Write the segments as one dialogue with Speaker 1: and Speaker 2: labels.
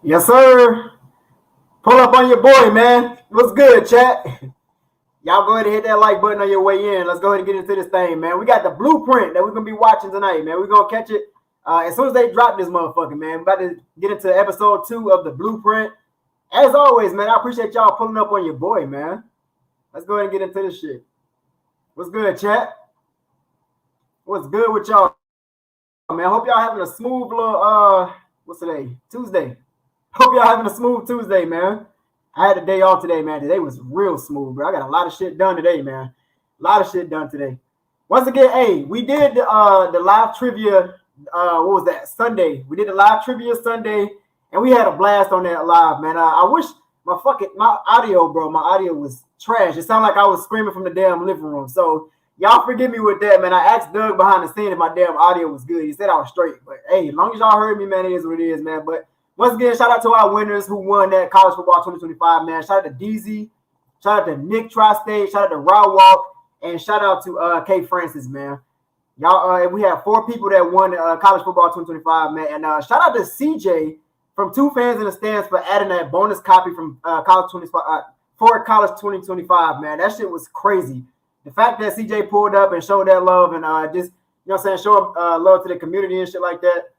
Speaker 1: Yes, sir. Pull up on your boy, man. What's good, chat? Y'all go ahead and hit that like button on your way in. Let's go ahead and get into this thing, man. We got the blueprint that we're going to be watching tonight, man. We're going to catch it as soon as they drop this motherfucker, man. We're about to get into episode 2 of the blueprint. As always, man, I appreciate y'all pulling up on your boy, man. Let's go ahead and get into this shit. What's good, chat? What's good with y'all, man? Hope y'all having a smooth little, what's today? Tuesday. Hope y'all having a smooth Tuesday, man. I had a day off today, man. Today was real smooth, bro. I got a lot of shit done today, man. A lot of shit done today. Once again, hey, we did the live trivia. What was that? Sunday. We did the live trivia Sunday, and we had a blast on that live, man. I wish my audio, bro. My audio was trash. It sounded like I was screaming from the damn living room. So y'all forgive me with that, man. I asked Doug behind the scene if my damn audio was good. He said I was straight, but hey, as long as y'all heard me, man, it is what it is, man. But once again, shout out to our winners who won that college football 2025, man. Shout out to DZ, shout out to Nick Tri-State, shout out to Raw Walk, and shout out to K Francis, man. Y'all, we have 4 people that won college football 2025, man. And shout out to CJ from Two Fans in the Stands for adding that bonus copy from college 25 for college 2025, man. That shit was crazy. The fact that CJ pulled up and showed that love and just, you know what I'm saying, show love to the community and shit like that.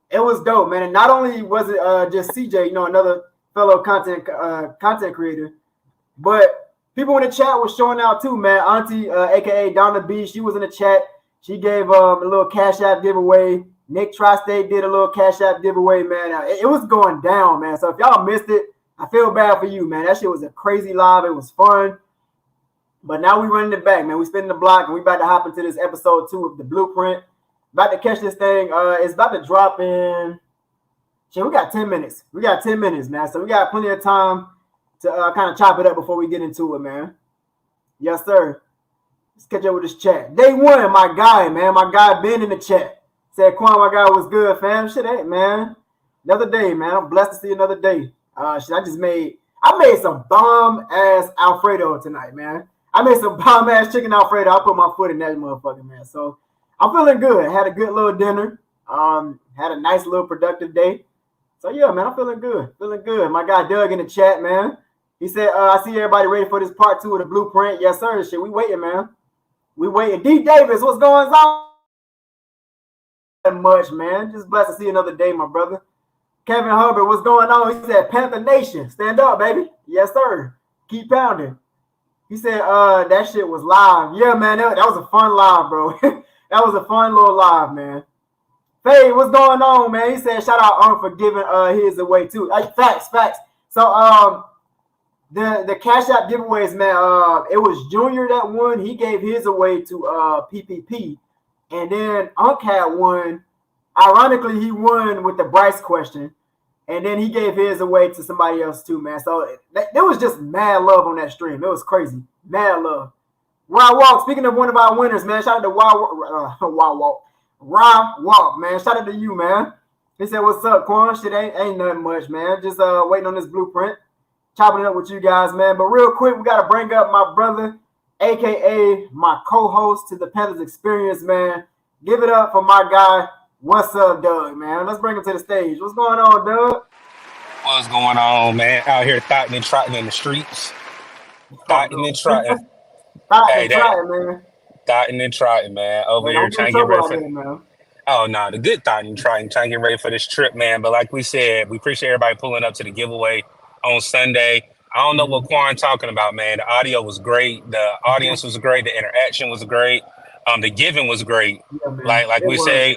Speaker 1: It was dope, man. And not only was it just CJ, you know, another fellow content creator, but people in the chat were showing out too, man. Auntie, aka Donna B, she was in the chat. She gave a little Cash App giveaway. Nick Tri-State did a little Cash App giveaway, man. It was going down, man. So if y'all missed it, I feel bad for you, man. That shit was a crazy live. It was fun. But now we running it back, man. We spinning the block, and we about to hop into this episode 2 of the Blueprint. About to catch this thing. It's about to drop in. Shit, we got 10 minutes. We got 10 minutes, man. So we got plenty of time to kind of chop it up before we get into it, man. Yes, sir. Let's catch up with this chat. Day 1, my guy, man. My guy Ben in the chat. Said, Quan, my guy was good, fam. Shit, ain't, man. Another day, man. I'm blessed to see another day. Shit, I made some bomb-ass Alfredo tonight, man. I made some bomb-ass chicken Alfredo. I put my foot in that motherfucker, man. So I'm feeling good. Had a good little dinner. Had a nice little productive day. So yeah, man, I'm feeling good. Feeling good. My guy Doug in the chat, man. He said, I see everybody ready for this part 2 of the Blueprint. Yes, sir. Shit, we waiting, man. We waiting. D Davis, what's going on? Much, man. Just blessed to see another day, my brother. Kevin Hubbard, what's going on? He said, Panther Nation, stand up, baby. Yes, sir. Keep pounding. He said, that shit was live. Yeah, man, that was a fun live, bro. That was a fun little live, man. Faye, what's going on, man? He said, shout out Arn for giving his away, too. Facts. So, the Cash App giveaways, man, it was Junior that won. He gave his away to PPP. And then Unc had one. Ironically, he won with the Bryce question. And then he gave his away to somebody else, too, man. So, there was just mad love on that stream. It was crazy. Mad love. Raw Walk, speaking of one of our winners, man, shout out to Raw Walk, man. Shout out to you, man. He said, what's up, Quan? Shit ain't nothing much, man. Just waiting on this blueprint. Chopping it up with you guys, man. But real quick, we got to bring up my brother, a.k.a. my co-host to the Panthers Experience, man. Give it up for my guy. What's up, Doug, man? Let's bring him to the stage. What's going on, Doug?
Speaker 2: What's going on, man? Out here thotting and trotting in the streets. Thotting and trotting.
Speaker 1: Man.
Speaker 2: Thotting and trotting, man. Over here trying to get ready for
Speaker 1: man.
Speaker 2: Oh no, the good thotting and trotting, trying to get ready for this trip, man. But like we said, we appreciate everybody pulling up to the giveaway on Sunday. I don't know what Quan talking about, man. The audio was great, the audience was great, the interaction was great, the giving was great. Yeah, like we say,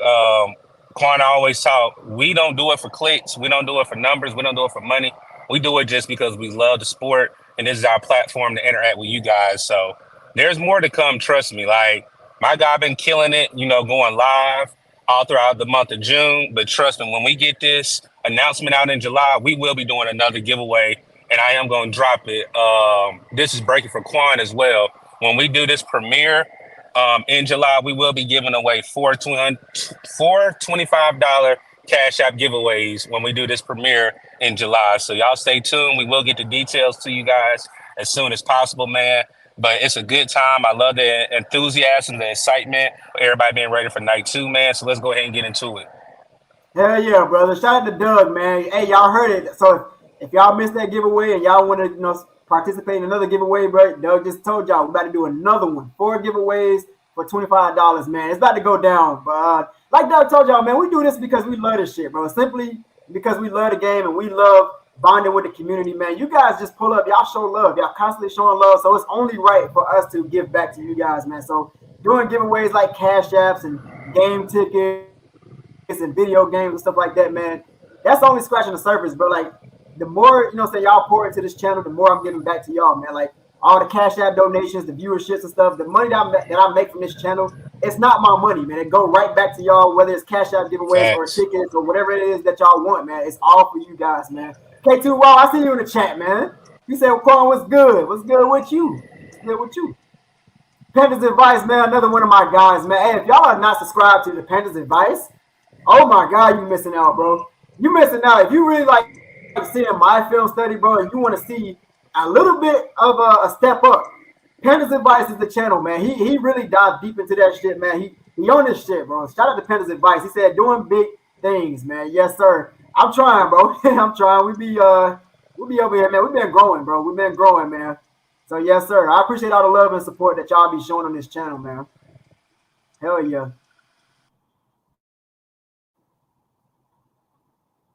Speaker 2: Quan always talk, we don't do it for clicks, we don't do it for numbers, we don't do it for money. We do it just because we love the sport, and this is our platform to interact with you guys. So there's more to come, trust me. Like, my guy been killing it, you know, going live all throughout the month of June. But trust me, when we get this announcement out in July, we will be doing another giveaway, and I am going to drop it. This is breaking for Quan as well. When we do this premiere in July, we will be giving away four $25 Cash App giveaways when we do this premiere in July. So y'all stay tuned. We will get the details to you guys as soon as possible, man. But it's a good time. I love the enthusiasm, the excitement, everybody being ready for night 2, man. So let's go ahead and get into it.
Speaker 1: Hell yeah, brother. Shout out to Doug, man. Hey, y'all heard it. So if y'all missed that giveaway and y'all want to, participate in another giveaway, bro, Doug just told y'all we're about to do another one. 4 giveaways for $25, man. It's about to go down. But like Doug told y'all, man, we do this because we love this shit, bro. Simply because we love the game and we love bonding with the community, man. You guys just pull up. Y'all show love. Y'all constantly showing love. So it's only right for us to give back to you guys, man. So doing giveaways like cash apps and game tickets and video games and stuff like that, man, that's only scratching the surface, bro. Like the more say y'all pour into this channel, the more I'm giving back to y'all, man. Like all the cash app donations, the viewerships and stuff, the money that I make from this channel, it's not my money, man. It go right back to y'all, whether it's cash app giveaways or
Speaker 2: Facts.
Speaker 1: tickets or whatever it is that y'all want, man. It's all for you guys, man. K2 Wow, I see you in the chat, man. You said, Quan, what's good? What's good with you? What's good with you? Panthers Advice, man, another one of my guys, man. Hey, if y'all are not subscribed to the Panthers Advice, oh my God, you missing out, bro. You missing out. If you really like seeing my film study, bro, and you want to see a little bit of a step up, Panthers Advice is the channel, man. He really dived deep into that shit, man. He on this shit, bro. Shout out to Panthers Advice. He said doing big things, man. Yes, sir. I'm trying, bro. I'm trying. We be over here, man. We've been growing, bro. We've been growing, man. So yes, sir. I appreciate all the love and support that y'all be showing on this channel, man. Hell yeah.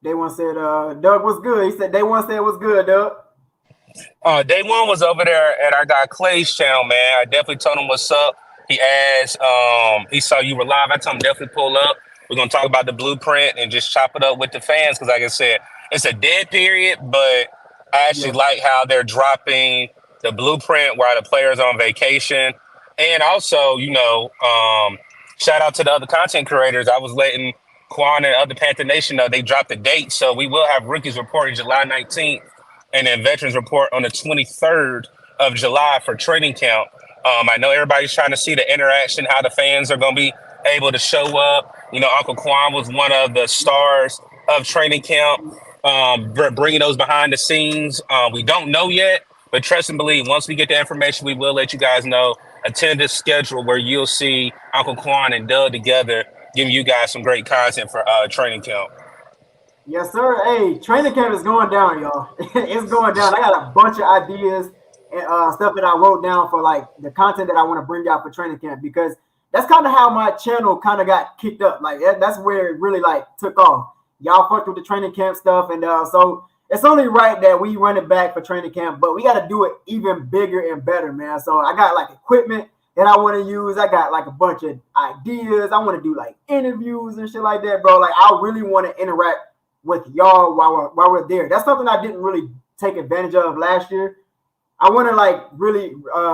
Speaker 1: Day one said, Doug, what's good? He said, Day one said, what's good, Doug?
Speaker 2: Day one was over there at our guy Clay's channel, man. I definitely told him what's up. He asked, he saw you were live. I told him definitely pull up. We're gonna talk about the blueprint and just chop it up with the fans because, like I said, it's a dead period, but I actually
Speaker 1: Yeah.
Speaker 2: like how they're dropping the blueprint while the players on vacation, and also, shout out to the other content creators. I was letting Quan and other Panther Nation know they dropped the date, so we will have rookies reporting July 19th and then veterans report on the 23rd of July for training camp. I know everybody's trying to see the interaction, how the fans are going to be able to show up. Uncle Quan was one of the stars of training camp, bringing those behind the scenes. We don't know yet, but trust and believe, once we get the information, we will let you guys know. Attendance schedule where you'll see Uncle Quan and Doug together giving you guys some great content for training camp.
Speaker 1: Yes, sir. Hey, training camp is going down, y'all. It's going down. I got a bunch of ideas and stuff that I wrote down for like the content that I want to bring out for training camp because that's kind of how my channel kind of got kicked up. Like that's where it really like took off. Y'all fucked with the training camp stuff, and so it's only right that we run it back for training camp. But we got to do it even bigger and better, man. So I got like equipment that I want to use. I got like a bunch of ideas. I want to do like interviews and shit like that, bro. Like I really want to interact with y'all while we're there. That's something I didn't really take advantage of last year. I want to like really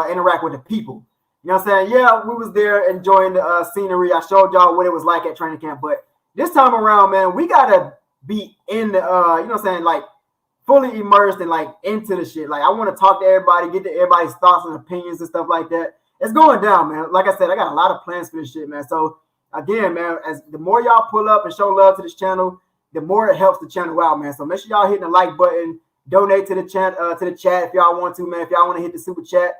Speaker 1: interact with the people. You know what I'm saying? Yeah, we was there enjoying the scenery. I showed y'all what it was like at training camp, but this time around, man, we gotta be in the you know what I'm saying, like fully immersed and like into the shit. Like I want to talk to everybody, get to everybody's thoughts and opinions and stuff like that. It's going down, man. Like I said, I got a lot of plans for this shit, man. So again, man, as the more y'all pull up and show love to this channel, the more it helps the channel out, man. So make sure y'all hitting the like button, donate to the chat if y'all want to, man. If y'all want to hit the super chat,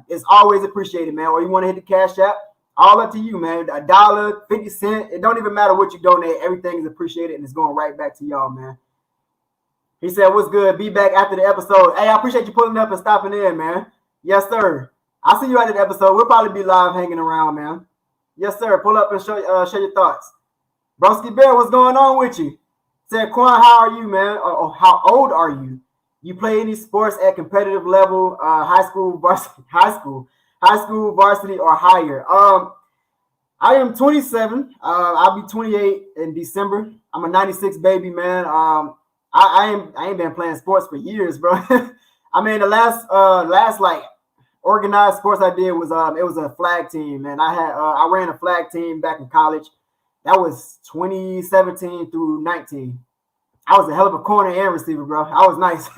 Speaker 1: it's always appreciated, man. Or you want to hit the cash app, all up to you, man. $1, 50 cents, it don't even matter what you donate. Everything is appreciated and it's going right back to y'all, man. He said, what's good? Be back after the episode. Hey, I appreciate you pulling up and stopping in, man. Yes, sir. I'll see you after the episode. We'll probably be live hanging around, man. Yes, sir. Pull up and show your thoughts. Broski Bear, what's going on with you? Said, Quan, how are you, man? Or how old are you? You play any sports at competitive level, high school, varsity, or higher? I am 27. I'll be 28 in December. I'm a 96 baby, man. I ain't been playing sports for years, bro. I mean, the last like organized sports I did was it was a flag team, and I ran a flag team back in college. That was 2017 through 19. I was a hell of a corner and receiver, bro. I was nice.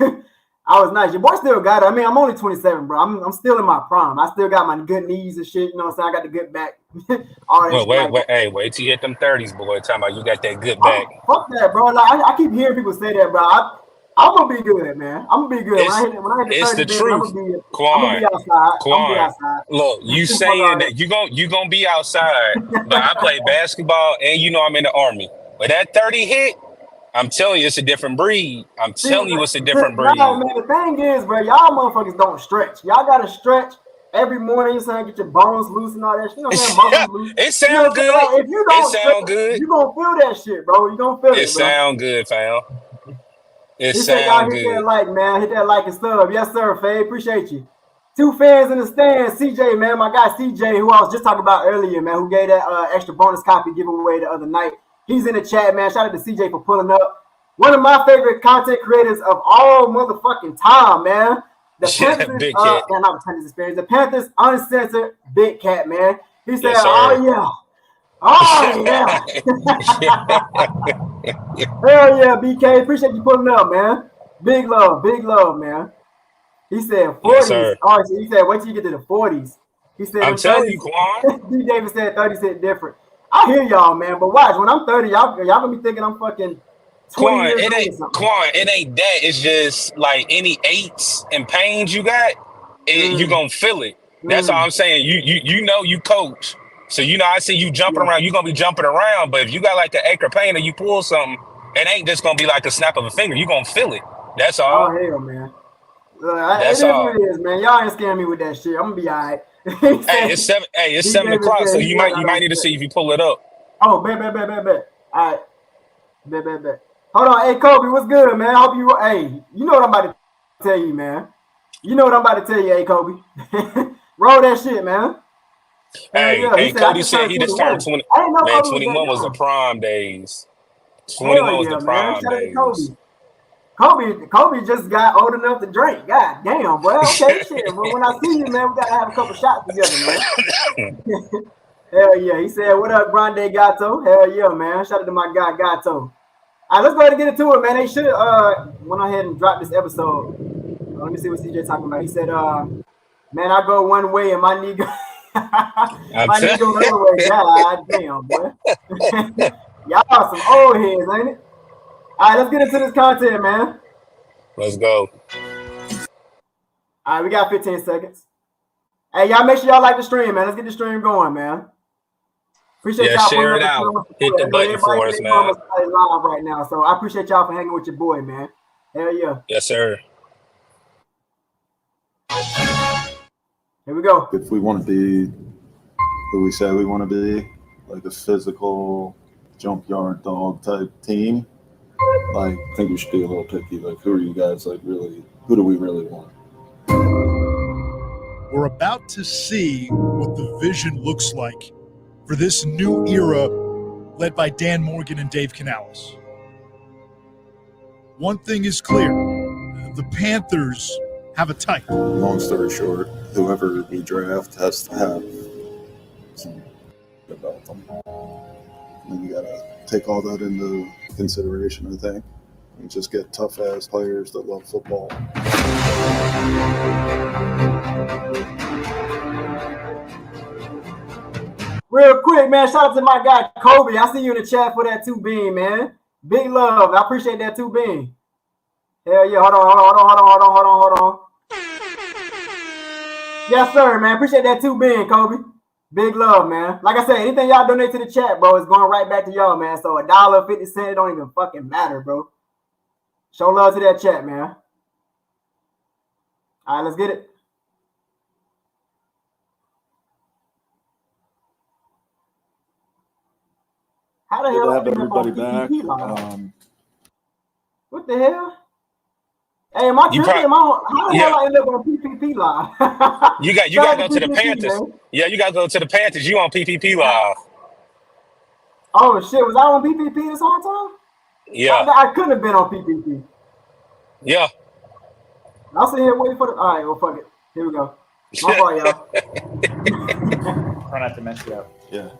Speaker 1: I was nice. Your boy still got it. I mean, I'm only 27, bro. I'm still in my prime. I still got my good knees and shit. You know what I'm saying? I got the good back. All that
Speaker 2: Well,
Speaker 1: shit
Speaker 2: wait,
Speaker 1: like that.
Speaker 2: wait till you hit them 30s, boy. Talking about you got that good back.
Speaker 1: Fuck that, bro. Like, I keep hearing people say that, bro. I'm gonna be good, man. I'm gonna be good. When I hit the
Speaker 2: It's
Speaker 1: 30,
Speaker 2: the
Speaker 1: baby,
Speaker 2: truth,
Speaker 1: I'm gonna be
Speaker 2: Quan.
Speaker 1: outside. I'm gonna be
Speaker 2: Quan.
Speaker 1: outside.
Speaker 2: Look, you
Speaker 1: Fuck all
Speaker 2: saying that you gonna be outside, but I play basketball and I'm in the army. When that 30 hit, I'm telling you, it's a different breed. I'm telling you, it's a different
Speaker 1: Nah,
Speaker 2: breed.
Speaker 1: man, the thing is, bro, y'all motherfuckers don't stretch. Y'all gotta stretch every morning. You saying get your bones loose and all that shit. You know what I'm saying? Muscles loose.
Speaker 2: It
Speaker 1: You know
Speaker 2: sound
Speaker 1: what I'm saying?
Speaker 2: good.
Speaker 1: Like, if you
Speaker 2: It
Speaker 1: don't stretch,
Speaker 2: sound good.
Speaker 1: you gonna feel that shit, bro. You gonna feel
Speaker 2: It
Speaker 1: it, bro.
Speaker 2: sound good, fam. It
Speaker 1: He said, y'all
Speaker 2: sound
Speaker 1: hit that
Speaker 2: good.
Speaker 1: like, man. Hit that like and sub. Yes, sir, Faye. Appreciate you. 2 fans in the stands. CJ, man. My guy CJ, who I was just talking about earlier, man, who gave that extra bonus copy giveaway the other night. He's in the chat, man. Shout out to CJ for pulling up. One of my favorite content creators of all motherfucking time, man. The
Speaker 2: Yeah,
Speaker 1: Panthers,
Speaker 2: big cat.
Speaker 1: man, not the Panthers experience. The Panthers uncensored Big Cat, man. He said,
Speaker 2: Yes, sir.
Speaker 1: oh, yeah. Oh, yeah. Hell yeah, BK. Appreciate you pulling up, man. Big love, man. He said
Speaker 2: Yes,
Speaker 1: 40s.
Speaker 2: sir.
Speaker 1: Oh, he said, wait till you get to the 40s. He said
Speaker 2: I'm
Speaker 1: them
Speaker 2: telling you,
Speaker 1: 30s.
Speaker 2: Quan.
Speaker 1: D. Davis said 30s hit different. I hear y'all, man. But watch, when I'm 30, y'all gonna be thinking I'm fucking 20
Speaker 2: Quan,
Speaker 1: years
Speaker 2: it
Speaker 1: old
Speaker 2: ain't
Speaker 1: or something.
Speaker 2: Quan. It ain't that. It's just like any aches and pains you got, you
Speaker 1: Mm,
Speaker 2: gonna feel it. That's all
Speaker 1: mm,
Speaker 2: I'm saying. You know you coach, so you know I see you jumping
Speaker 1: yeah.
Speaker 2: around. You gonna be jumping around, but if you got like an ache or pain or you pull something, it ain't just gonna be like a snap of a finger. You gonna feel it. That's
Speaker 1: Oh,
Speaker 2: all.
Speaker 1: hell, man. It
Speaker 2: That's
Speaker 1: is what
Speaker 2: all.
Speaker 1: it is, man. Y'all ain't scaring me with that shit. I'm gonna be all right. He
Speaker 2: Hey,
Speaker 1: said,
Speaker 2: it's 7. Hey, it's
Speaker 1: D. Davis7
Speaker 2: o'clock. So
Speaker 1: said he
Speaker 2: you
Speaker 1: knows
Speaker 2: might
Speaker 1: I
Speaker 2: you might
Speaker 1: don't
Speaker 2: need to
Speaker 1: stretch.
Speaker 2: see if you pull it up.
Speaker 1: Oh, bet. All right. Bet. Hold on. Hey, Kobe, what's good, man? I hope you, hey, you know what I'm about to tell you, man. You know what I'm about to tell you, hey, Kobe. Roll that shit, man. Hell
Speaker 2: Hey,
Speaker 1: yeah. He
Speaker 2: hey,
Speaker 1: said, I
Speaker 2: Cody
Speaker 1: just
Speaker 2: said
Speaker 1: turned
Speaker 2: he just turned
Speaker 1: 21.
Speaker 2: 20.
Speaker 1: I didn't know
Speaker 2: Man,
Speaker 1: Kobe was that
Speaker 2: 21 was the
Speaker 1: young.
Speaker 2: prime days.
Speaker 1: Hell
Speaker 2: 21 was the
Speaker 1: yeah, man.
Speaker 2: prime
Speaker 1: Shout out to
Speaker 2: days.
Speaker 1: Kobe. Kobe just got old enough to drink. God damn, boy. Okay, shit. Well, when I see you, man, we gotta have a couple shots together, man. Hell yeah. He said, what up, Grande Gato? Hell yeah, man. Shout out to my guy Gato. All right, let's go ahead and get into it, man. They should went ahead and dropped this episode. Let me see what CJ talking about. He said, man, I go one way and my knee go
Speaker 2: I'm
Speaker 1: my knee
Speaker 2: telling
Speaker 1: go the other way. God damn, boy. Y'all some old heads, ain't it? All right, let's get into this content, man.
Speaker 2: Let's go.
Speaker 1: All right, we got 15 seconds. Hey, y'all make sure y'all like the stream, man. Let's get the stream going, man. Appreciate
Speaker 2: Yeah,
Speaker 1: y'all pulling
Speaker 2: share
Speaker 1: up
Speaker 2: it
Speaker 1: and
Speaker 2: out.
Speaker 1: pulling with the
Speaker 2: Hit
Speaker 1: boy.
Speaker 2: the
Speaker 1: I know
Speaker 2: button
Speaker 1: everybody
Speaker 2: for
Speaker 1: and
Speaker 2: us,
Speaker 1: their
Speaker 2: man.
Speaker 1: mama's live right now, so I appreciate y'all for hanging with your boy, man. Hell yeah.
Speaker 2: Yes, sir.
Speaker 1: Here we go.
Speaker 3: If we want to be who we say we want to be, like a physical junkyard dog type team, like I think we should be a little picky. Like, who are you guys? Like, really, who do we really want?
Speaker 4: We're about to see what the vision looks like for this new era led by Dan Morgan and Dave Canales. One thing is clear, the Panthers have a type.
Speaker 3: Long story short, whoever we draft has to have some about them. And you gotta take all that into consideration, I think. And just get tough ass players that love football.
Speaker 1: Real quick, man. Shout out to my guy Kobe. I see you in the chat for that 2 bean, man. Big love. I appreciate that 2 bean. Hell yeah. Hold on. Yes, sir, man. Appreciate that 2 bean, Kobe. Big love, man. Like I said, anything y'all donate to the chat, bro, is going right back to y'all, man. So $1.50, it don't even fucking matter, bro. Show love to that chat, man. All right, let's get it. How the
Speaker 3: Good
Speaker 1: hell
Speaker 3: to
Speaker 1: I
Speaker 3: have
Speaker 1: end up on
Speaker 3: everybody back.
Speaker 1: PPP live? What the hell? Hey, am I
Speaker 2: You
Speaker 1: tripping?
Speaker 2: probably
Speaker 1: How the hell
Speaker 2: yeah.
Speaker 1: I end up on PPP live?
Speaker 2: You
Speaker 1: Shout
Speaker 2: got to
Speaker 1: out
Speaker 2: go
Speaker 1: to
Speaker 2: to the
Speaker 1: PPP,
Speaker 2: Panthers.
Speaker 1: man.
Speaker 2: Yeah, you got to go to the Panthers. You on PPP live?
Speaker 1: Oh shit, was I on PPP this whole time?
Speaker 2: Yeah,
Speaker 1: I couldn't have been on PPP.
Speaker 2: yeah.
Speaker 1: I'll sit here waiting for the. All right, well, fuck it. Here we go. My fault, y'all.
Speaker 5: Try not to mess it up.
Speaker 3: Yeah.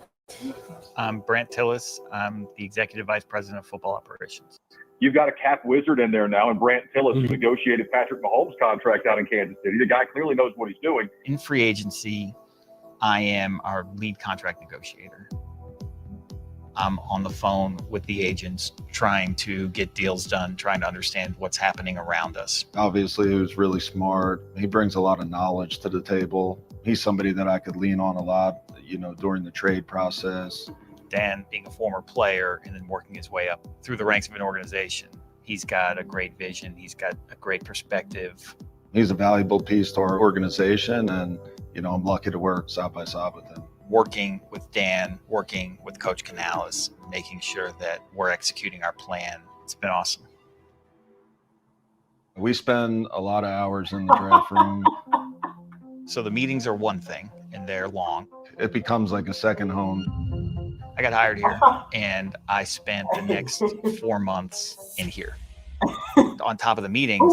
Speaker 5: I'm Brant Tillis. I'm the Executive Vice President of Football Operations.
Speaker 6: You've got a cap wizard in there now, and Brant Tillis, who negotiated Patrick Mahomes' contract out in Kansas City. The guy clearly knows what he's doing.
Speaker 5: In free agency, I am our lead contract negotiator. I'm on the phone with the agents trying to get deals done, trying to understand what's happening around us.
Speaker 3: Obviously, he was really smart. He brings a lot of knowledge to the table. He's somebody that I could lean on a lot, during the trade process.
Speaker 5: Dan being a former player and then working his way up through the ranks of an organization, he's got a great vision. He's got a great perspective.
Speaker 3: He's a valuable piece to our organization, and I'm lucky to work side by side with him.
Speaker 5: Working with Dan, working with Coach Canales, making sure that we're executing our plan. It's been awesome.
Speaker 3: We spend a lot of hours in the draft room.
Speaker 5: So the meetings are one thing, and they're long.
Speaker 3: It becomes like a second home.
Speaker 5: I got hired here, and I spent the next 4 months in here. On top of the meetings,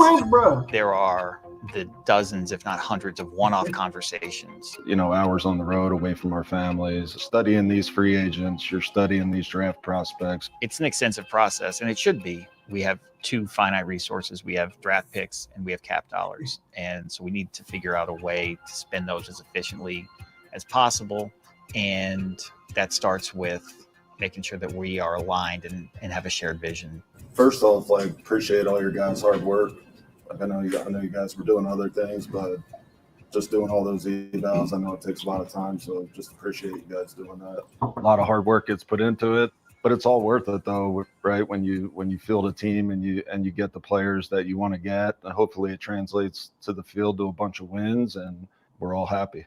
Speaker 5: there are the dozens, if not hundreds, of one-off conversations.
Speaker 3: Hours on the road away from our families, studying these free agents, you're studying these draft prospects.
Speaker 5: It's an extensive process, and it should be. We have two finite resources. We have draft picks and we have cap dollars. And so we need to figure out a way to spend those as efficiently as possible. And that starts with making sure that we are aligned and have a shared vision.
Speaker 3: First off, appreciate all your guys' hard work. I know you guys were doing other things, but just doing all those evals, I know it takes a lot of time. So just appreciate you guys doing that. A lot of hard work gets put into it, but it's all worth it though, right? When you field a team and you get the players that you want to get, hopefully it translates to the field to a bunch of wins, and we're all happy.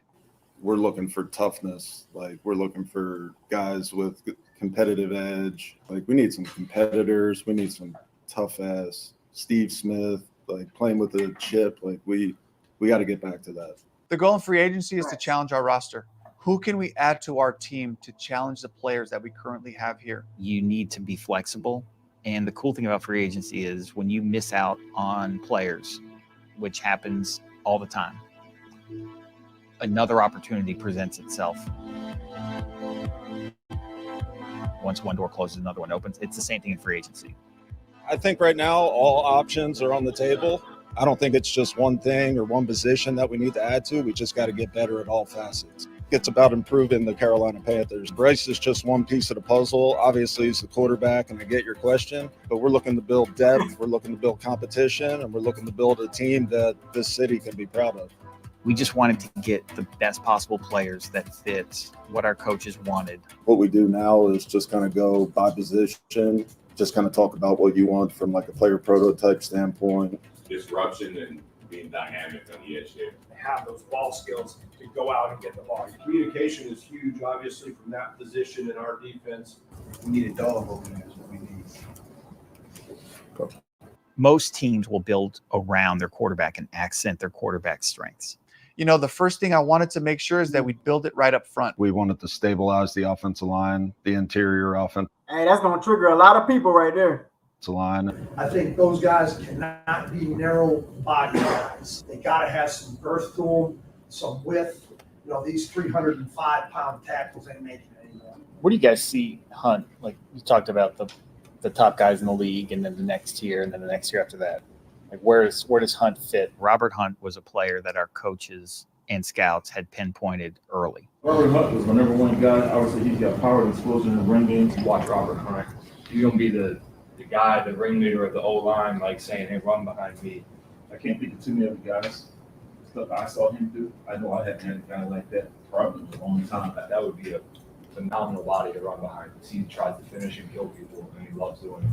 Speaker 3: We're looking for toughness. We're looking for guys with competitive edge. We need some competitors. We need some tough ass Steve Smith, playing with a chip. We got to get back to that.
Speaker 7: The goal in free agency is to challenge our roster. Who can we add to our team to challenge the players that we currently have here?
Speaker 5: You need to be flexible. And the cool thing about free agency is when you miss out on players, which happens all the time, another opportunity presents itself. Once one door closes, another one opens. It's the same thing in free agency.
Speaker 8: I think right now all options are on the table. I don't think it's just one thing or one position that we need to add to. We just got to get better at all facets. It's about improving the Carolina Panthers. Bryce is just one piece of the puzzle. Obviously, he's the quarterback, and I get your question, but we're looking to build depth, we're looking to build competition, and we're looking to build a team that this city can be proud of.
Speaker 5: We just wanted to get the best possible players that fit what our coaches wanted.
Speaker 3: What we do now is just kind of go by position, just kind of talk about what you want from a player prototype standpoint.
Speaker 9: Disruption and being dynamic on the edge there.
Speaker 10: Have those ball skills to go out and get the ball. Communication is huge, obviously, from that position in our defense.
Speaker 11: We need a dog opening is what we need.
Speaker 5: Most teams will build around their quarterback and accent their quarterback's strengths.
Speaker 7: The first thing I wanted to make sure is that we build it right up front.
Speaker 3: We wanted to stabilize the offensive line, the interior offensive
Speaker 1: Hey, that's going to trigger a lot of people right there.
Speaker 3: line.
Speaker 11: I think those guys cannot be narrow body guys. They got to have some girth to them, some width. These 305-pound tackles ain't making it anymore.
Speaker 12: Where do you guys see Hunt? You talked about the top guys in the league, and then the next tier, and then the next year after that. Where does Hunt fit?
Speaker 5: Robert Hunt was a player that our coaches and scouts had pinpointed early.
Speaker 9: Robert Hunt was my number one guy. Obviously, he's got power and explosion in the run game. Watch Robert Hunt. He's going to be the guy, the ringleader of the O-line, saying, hey, run behind me. I can't think of too many other guys. Stuff I saw him do. I know I haven't had a guy like that probably in a long time. That would be a phenomenal body to run behind. He tries to finish and kill people, and he loves doing it.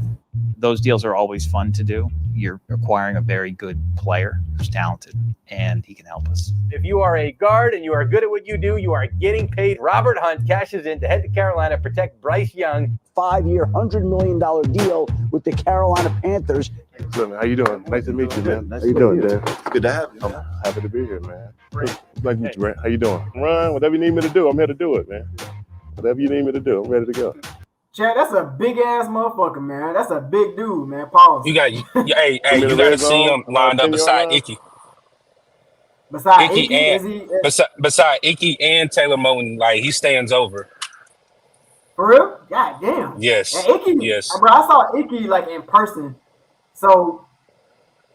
Speaker 5: Those deals are always fun to do. You're acquiring a very good player who's talented, and he can help us.
Speaker 13: If you are a guard and you are good at what you do, you are getting paid. Robert Hunt cashes in to head to Carolina, protect Bryce Young.
Speaker 14: 5-year, $100 million deal with the Carolina Panthers.
Speaker 15: How you doing? Nice to meet you, man. How you doing, Dan?
Speaker 3: It's good to have you.
Speaker 15: I'm happy to be here, man. Nice to meet you, Brent. How you doing? Ryan, whatever you need me to do, I'm here to do it, man. Whatever you need me to do, I'm ready to go.
Speaker 1: Chad, that's a big ass motherfucker, man. That's a big dude, man. Pause.
Speaker 2: You got you got to see him lined up beside Icky.
Speaker 1: Beside
Speaker 2: Icky beside Icky and Taylor Moton, he stands over.
Speaker 1: For real? God damn.
Speaker 2: Yes.
Speaker 1: And Icky,
Speaker 2: yes.
Speaker 1: Bro, I saw Icky in person. So,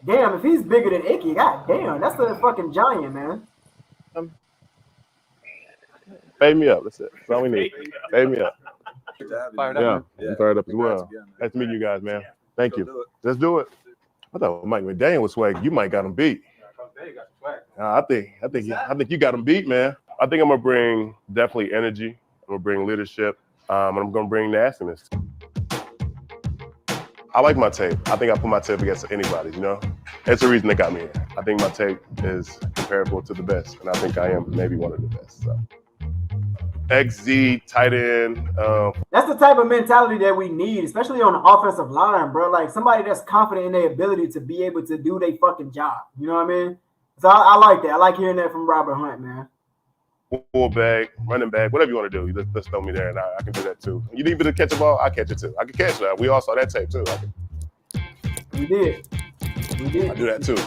Speaker 1: damn, if he's bigger than Icky, god damn, that's a fucking giant, man.
Speaker 15: Fade me up. That's it. That's all we need. Fade me up.
Speaker 7: Fired up.
Speaker 15: Yeah, I'm fired up as well. Nice to meet you guys, man. Thank you. Let's do it. I thought Mike McDaniel was swag. You might got him beat. I think you got him beat, man. I think I'm gonna bring definitely energy. I'm gonna bring leadership. and I'm going to bring nastiness. I like my tape. I think I put my tape against anybody, you know? That's the reason they got me here. I think my tape is comparable to the best, and I think I am maybe one of the best. So. XZ, tight end.
Speaker 1: That's the type of mentality that we need, especially on the offensive line, bro. Like somebody that's confident in their ability to be able to do their fucking job. You know what I mean? So I like that. I like hearing that from Robert Hunt, man.
Speaker 15: Fullback, running back, whatever you want to do. Just throw me there, and I can do that too. You need me to catch a ball? I catch it too. I can catch that. We all saw that tape too.
Speaker 1: We did.
Speaker 15: I do that too.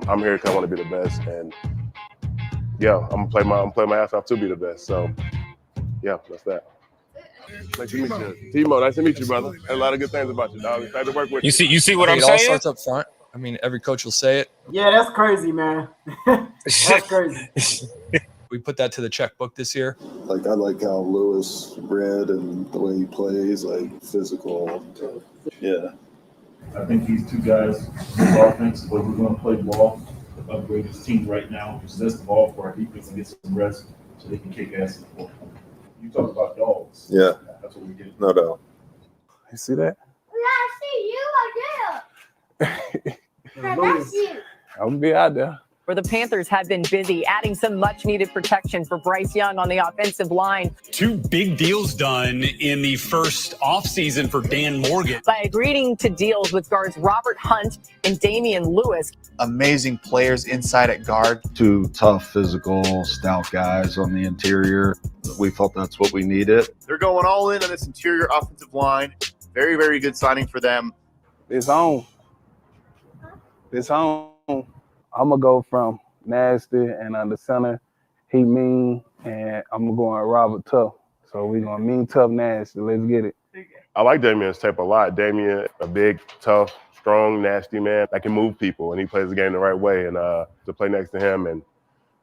Speaker 15: I'm here because I want to be the best, and yeah, I'm gonna play my ass off to be the best. So yeah, that's that. Nice to meet you, Timo. Nice to meet you, brother. A lot of good things about you, dog. Excited to work with you.
Speaker 2: You see what I'm
Speaker 16: it
Speaker 2: saying?
Speaker 16: It all starts up front. I mean, every coach will say it.
Speaker 1: Yeah, that's crazy, man. That's crazy.
Speaker 16: We put that to the checkbook this year.
Speaker 3: Like, I like how Lewis read and the way he plays, like physical. Yeah.
Speaker 9: I think these two guys, offensively, we're going to play ball, upgrade this team right now, possess the ball for our defense and get some rest so they can kick ass in the fourth quarter. You talk about dogs.
Speaker 3: Yeah.
Speaker 9: That's what we get.
Speaker 3: No doubt.
Speaker 15: You see that?
Speaker 1: That's
Speaker 17: you.
Speaker 15: I'm gonna be out there.
Speaker 17: Where the Panthers have been busy adding some much-needed protection for Bryce Young on the offensive line.
Speaker 18: 2 big deals done in the first offseason for Dan Morgan.
Speaker 17: By agreeing to deals with guards Robert Hunt and Damian Lewis.
Speaker 7: Amazing players inside at guard.
Speaker 3: 2 tough, physical, stout guys on the interior. We felt that's what we needed.
Speaker 19: They're going all in on this interior offensive line. Very, very good signing for them.
Speaker 20: It's on. It's on. I'm going to go from nasty and on the center, he mean, and I'm going Robert tough. So we're going mean, tough, nasty. Let's get it.
Speaker 15: I like Damian's tape a lot. Damian, a big, tough, strong, nasty man that can move people, and he plays the game the right way. And to play next to him and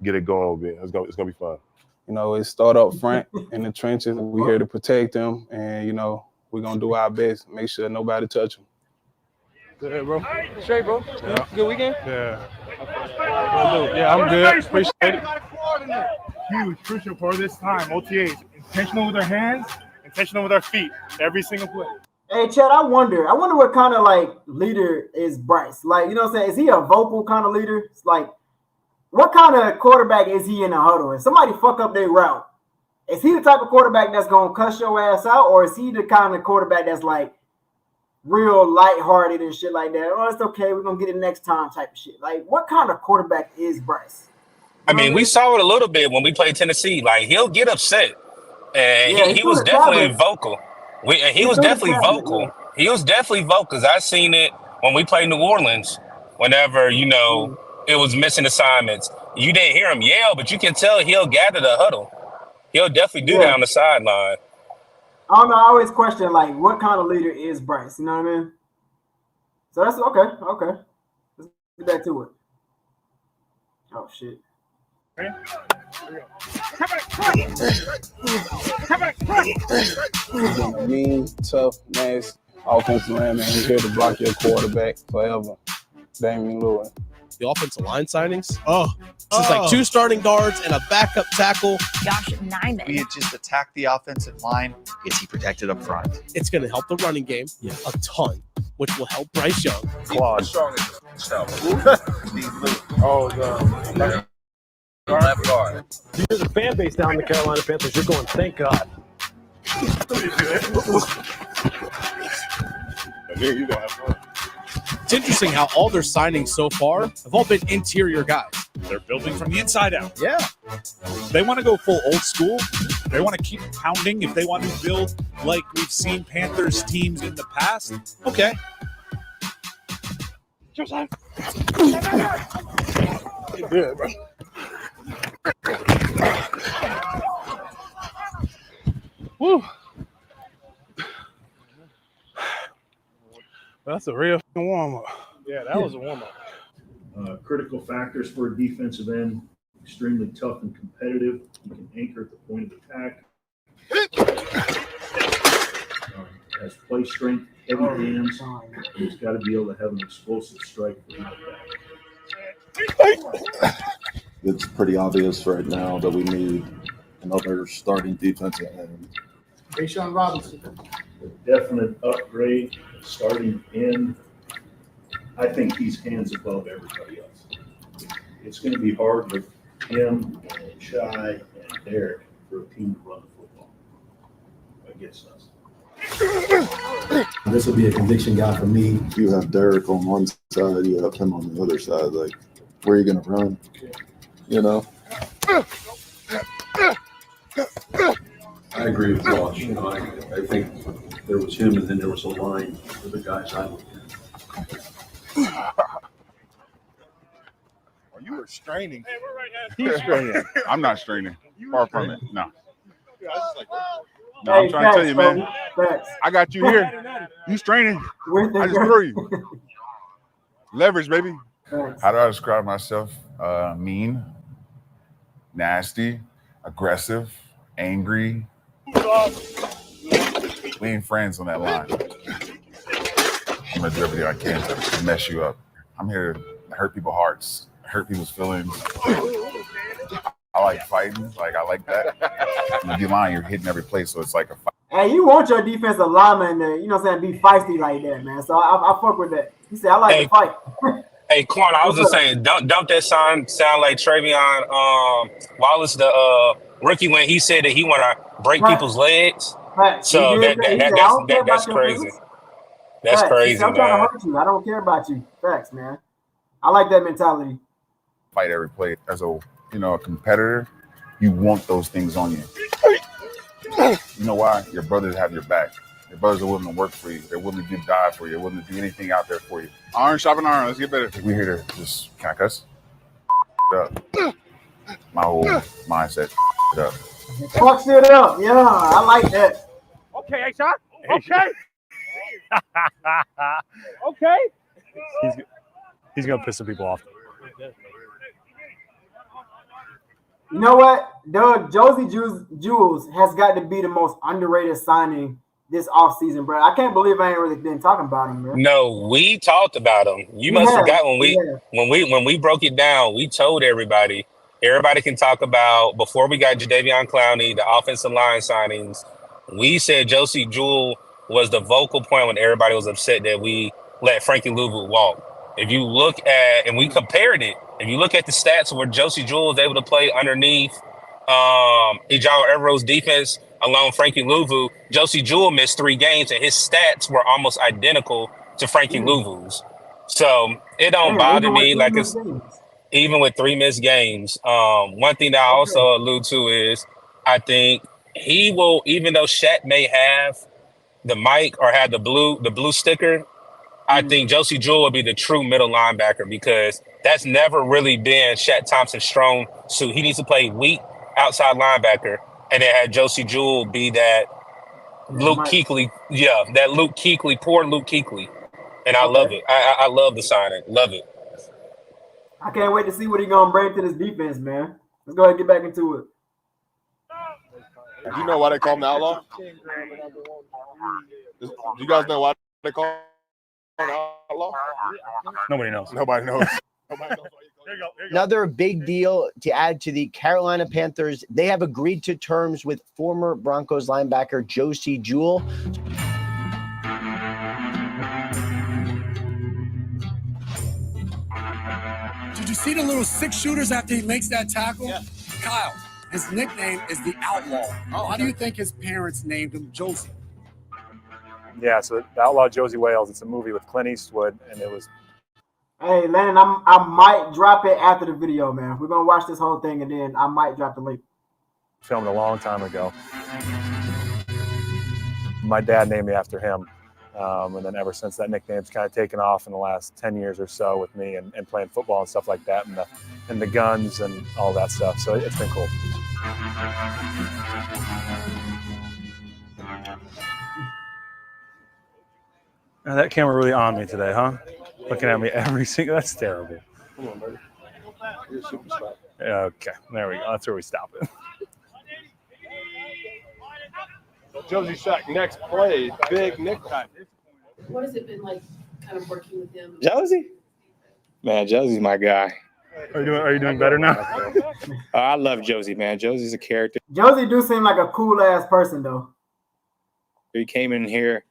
Speaker 15: get it going will be, it's gonna be fun.
Speaker 20: You know, it start up front in the trenches. We're here to protect them, and, you know, we're going to do our best, make sure nobody touch them.
Speaker 21: Good, bro.
Speaker 22: Straight, bro.
Speaker 21: Yeah.
Speaker 22: Good weekend?
Speaker 21: Yeah. Yeah, I'm good. Appreciate it. Huge, crucial for this time. OTAs, intentional with our hands, intentional with our feet, every single play.
Speaker 1: Hey, Chad, I wonder what kind of like leader is Bryce? Like, you know what I'm saying? Is he a vocal kind of leader? It's like, what kind of quarterback is he in the huddle? If somebody fuck up their route, is he the type of quarterback that's gonna cuss your ass out, or is he the kind of quarterback that's like real lighthearted and shit like that? Oh, it's okay, we're gonna get it next time type of shit. Like, what kind of quarterback is Bryce?
Speaker 2: I mean, we saw it a little bit when we played Tennessee. Like, he'll get upset, and he was definitely vocal. He was definitely vocal. He was definitely vocal because I seen it when we played New Orleans. Whenever it was missing assignments, you didn't hear him yell, but you can tell he'll gather the huddle. He'll definitely do that on the sideline.
Speaker 1: I don't know. I always question like, what kind of leader is Bryce? You know what I mean? So that's okay. Okay, let's get back to it. Oh shit.
Speaker 20: Mean, tough, nasty, offensive lineman. He's here to block your quarterback forever. Damian Lewis.
Speaker 23: The offensive line signings. It's like 2 starting guards and a backup tackle.
Speaker 17: Josh Nyman.
Speaker 7: We had just attacked the offensive line.
Speaker 5: Is he protected up front?
Speaker 23: It's going to help the running game a ton, which will help Bryce Young.
Speaker 15: Claude.
Speaker 24: Left guard. There's a fan base down in the Carolina Panthers. You're going, thank God.
Speaker 23: It's interesting how all their signings so far have all been interior guys.
Speaker 25: They're building from the inside out.
Speaker 23: Yeah.
Speaker 25: They want to go full old school. They want to keep pounding. If they want to build like we've seen Panthers teams in the past, okay.
Speaker 21: Good, bro. Woo. That's a real warm-up. Yeah, that was a warm-up.
Speaker 9: Critical factors for a defensive end, extremely tough and competitive. He can anchor at the point of attack. Has play strength, heavy hands. He's got to be able to have an explosive strike for that.
Speaker 3: It's pretty obvious right now that we need another starting defensive end.
Speaker 4: Rashawn Robinson.
Speaker 6: Definite upgrade starting in. I think he's hands above everybody else. It's going to be hard with him and Shai and Derek for a team to run the football against us.
Speaker 8: This will be a conviction guy for me.
Speaker 3: You have Derek on one side, you have him on the other side. Like, where are you going to run? You know?
Speaker 8: I agree with Josh. You know, I think there was him, and then there was a line of the guys I looked at.
Speaker 21: You were straining.
Speaker 10: He's straining. I'm not straining. Far from it. No. No,
Speaker 1: Hey,
Speaker 10: I'm trying to tell you, man.
Speaker 1: Facts.
Speaker 10: I got you here. You straining. I just threw you. Leverage, baby.
Speaker 22: How do I describe myself? Mean, nasty, aggressive, angry. We ain't friends on that line. I'm gonna do everything I can to mess you up. I'm here to hurt people's hearts, hurt people's feelings. I like fighting, like I like that. In the D-line, you're hitting every place, so it's like a fight.
Speaker 1: Hey, you want your defensive lineman to, you know what I'm saying, be feisty like that, man. So I fuck with that. He said, I like to fight.
Speaker 2: Hey, Quan, I was just saying, don't that sound like Travion Wallace, the rookie, when he said that he want to break people's legs.
Speaker 1: Right.
Speaker 2: So that's crazy. That's
Speaker 1: Facts.
Speaker 2: crazy,
Speaker 1: I'm trying to
Speaker 2: man.
Speaker 1: hurt you. I don't care about you. Facts, man. I like that mentality.
Speaker 22: Fight every play. As a a competitor, you want those things on you. You know why? Your brothers have your back. Your brothers are willing to work for you. They're willing to die for you. They're willing to do anything out there for you.
Speaker 10: Iron sharpen iron. Let's get better.
Speaker 22: We're here to just kind of cuss up. My whole mindset it up.
Speaker 1: Fuck shit up. Yeah, I like that.
Speaker 4: Okay, hey, Sean. Okay. Okay.
Speaker 26: He's gonna piss some people off.
Speaker 1: You know what, Doug? Josie Jules has got to be the most underrated signing this offseason, bro. I can't believe I ain't really been talking about him, man.
Speaker 2: No, we talked about him. You must forgot when we broke it down. We told everybody can talk about before we got Jadeveon Clowney, the offensive line signings. We said Josie Jewell was the vocal point when everybody was upset that we let Frankie Louvu walk. If you look at, and we compared it, if you look at the stats where Josie Jewell was able to play underneath Ijao Evero's defense along Frankie Louvu, Josie Jewell missed 3 games and his stats were almost identical to Frankie Louvu's. So it don't bother me like it's even with 3 missed games. One thing that I also allude to is I think he will, even though Shaq may have the mic or have the blue sticker, I think Josie Jewell will be the true middle linebacker because that's never really been Shaq Thompson's strong suit. He needs to play weak outside linebacker and then have Josie Jewell be that Luke Kuechly. Yeah, that Luke Kuechly, poor Luke Kuechly. And I love it. I love the signing. Love it.
Speaker 1: I can't wait to see what he's going to bring to this defense, man. Let's go ahead and get back into it.
Speaker 21: Do you know why they call him the outlaw? Do you guys know why they call him the outlaw?
Speaker 26: Nobody knows.
Speaker 21: Nobody knows.
Speaker 14: Another big deal to add to the Carolina Panthers. They have agreed to terms with former Broncos linebacker Josie Jewell.
Speaker 27: Did you see the little 6 shooters after he makes that tackle? Yeah. Kyle, his nickname is the Outlaw. Why do you think his parents named him Josie?
Speaker 26: Yeah, so the Outlaw Josie Wales. It's a movie with Clint Eastwood, and it was.
Speaker 1: Hey, Landon, I might drop it after the video, man. We're going to watch this whole thing, and then I might drop the link.
Speaker 26: Filmed a long time ago. My dad named me after him. And then ever since, that nickname's kind of taken off in the last 10 years or so with me and playing football and stuff like that and the guns and all that stuff. So it's been cool. Now that camera really on me today, huh? Looking at me every single. That's terrible.
Speaker 21: Come on, buddy. You're a superstar.
Speaker 26: Okay, there we go. That's where we stop it.
Speaker 21: Josie Shack, next play, big Nick time.
Speaker 28: What has it been like kind of working with him?
Speaker 29: Josie? Man, Josie's my guy.
Speaker 26: Are you doing better now?
Speaker 29: I love Josie, man. Josie's a character.
Speaker 1: Josie do seem like a cool-ass person, though.
Speaker 29: He came in here.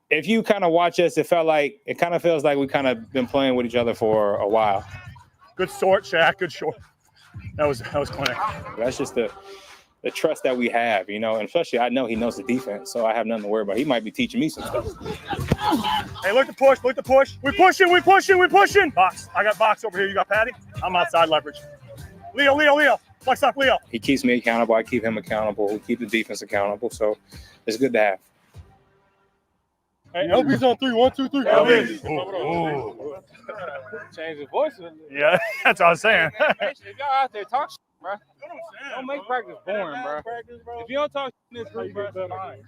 Speaker 29: If you kind of watch us, it kind of feels like we kind of been playing with each other for a while.
Speaker 21: Good short, Shaq. Good short. That was clinic.
Speaker 29: That's just the trust that we have, and especially I know he knows the defense, so I have nothing to worry about. He might be teaching me some stuff.
Speaker 21: Hey, look the push. Look the push. We pushing. Box. I got box over here. You got Patty? I'm outside leverage. Leo. Flex up, Leo.
Speaker 29: He keeps me accountable. I keep him accountable. We keep the defense accountable, so it's good to have.
Speaker 21: Hey, LB's on 3. 1, 2, 3. LB.
Speaker 29: Change the voice.
Speaker 21: Yeah, that's what I was saying.
Speaker 29: If y'all out there talk shit, bro, don't make practice boring, bro. If you don't talk shit in this group, bro, it's fine.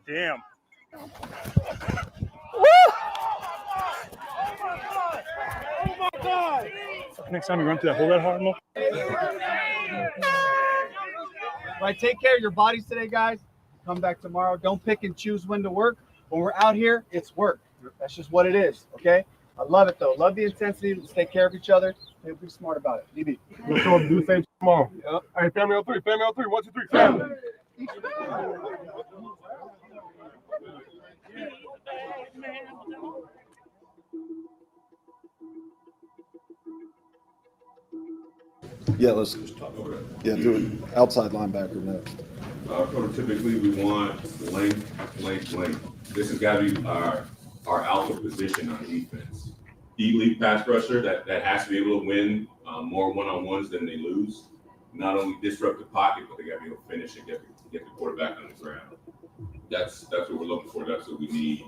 Speaker 21: Damn.
Speaker 27: Oh my God!
Speaker 21: Next time you run through that hole that hard, Mo.
Speaker 7: Right, take care of your bodies today, guys. Come back tomorrow. Don't pick and choose when to work. When we're out here, it's work. That's just what it is, okay? I love it, though. Love the intensity. Let's take care of each other. And be smart about it. DB.
Speaker 21: We'll show them do the same tomorrow.
Speaker 7: Yep.
Speaker 21: Hey, family on 3. 1, 2, 3. Family.
Speaker 3: Yeah, do it. Outside linebacker next.
Speaker 11: Prototypically, we want length. This has got to be our alpha position on defense. Elite pass rusher that has to be able to win more one-on-ones than they lose. Not only disrupt the pocket, but they got to be able to finish and get the quarterback on the ground. That's what we're looking for. That's what we need.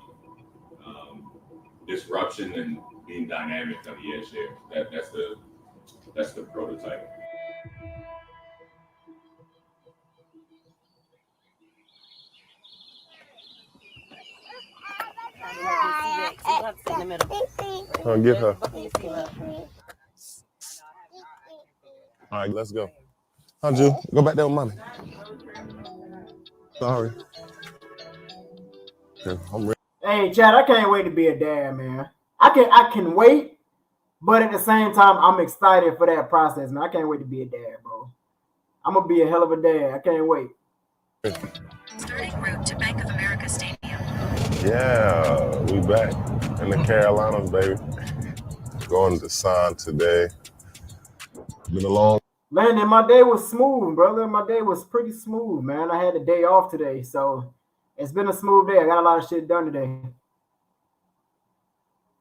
Speaker 11: Disruption and being dynamic on the edge there. That's the prototype.
Speaker 15: I'll get her. All right, let's go. How'd you go back there with mommy? Sorry. Yeah, I'm ready.
Speaker 1: Hey, Chad, I can't wait to be a dad, man. I can wait, but at the same time, I'm excited for that process, man. I can't wait to be a dad, bro. I'm gonna be a hell of a dad. I can't wait.
Speaker 12: Starting route to Bank of America Stadium.
Speaker 15: Yeah, we back in the Carolinas, baby. Going to San today. Been a long.
Speaker 1: Man, and my day was smooth, brother. My day was pretty smooth, man. I had a day off today, so it's been a smooth day. I got a lot of shit done today.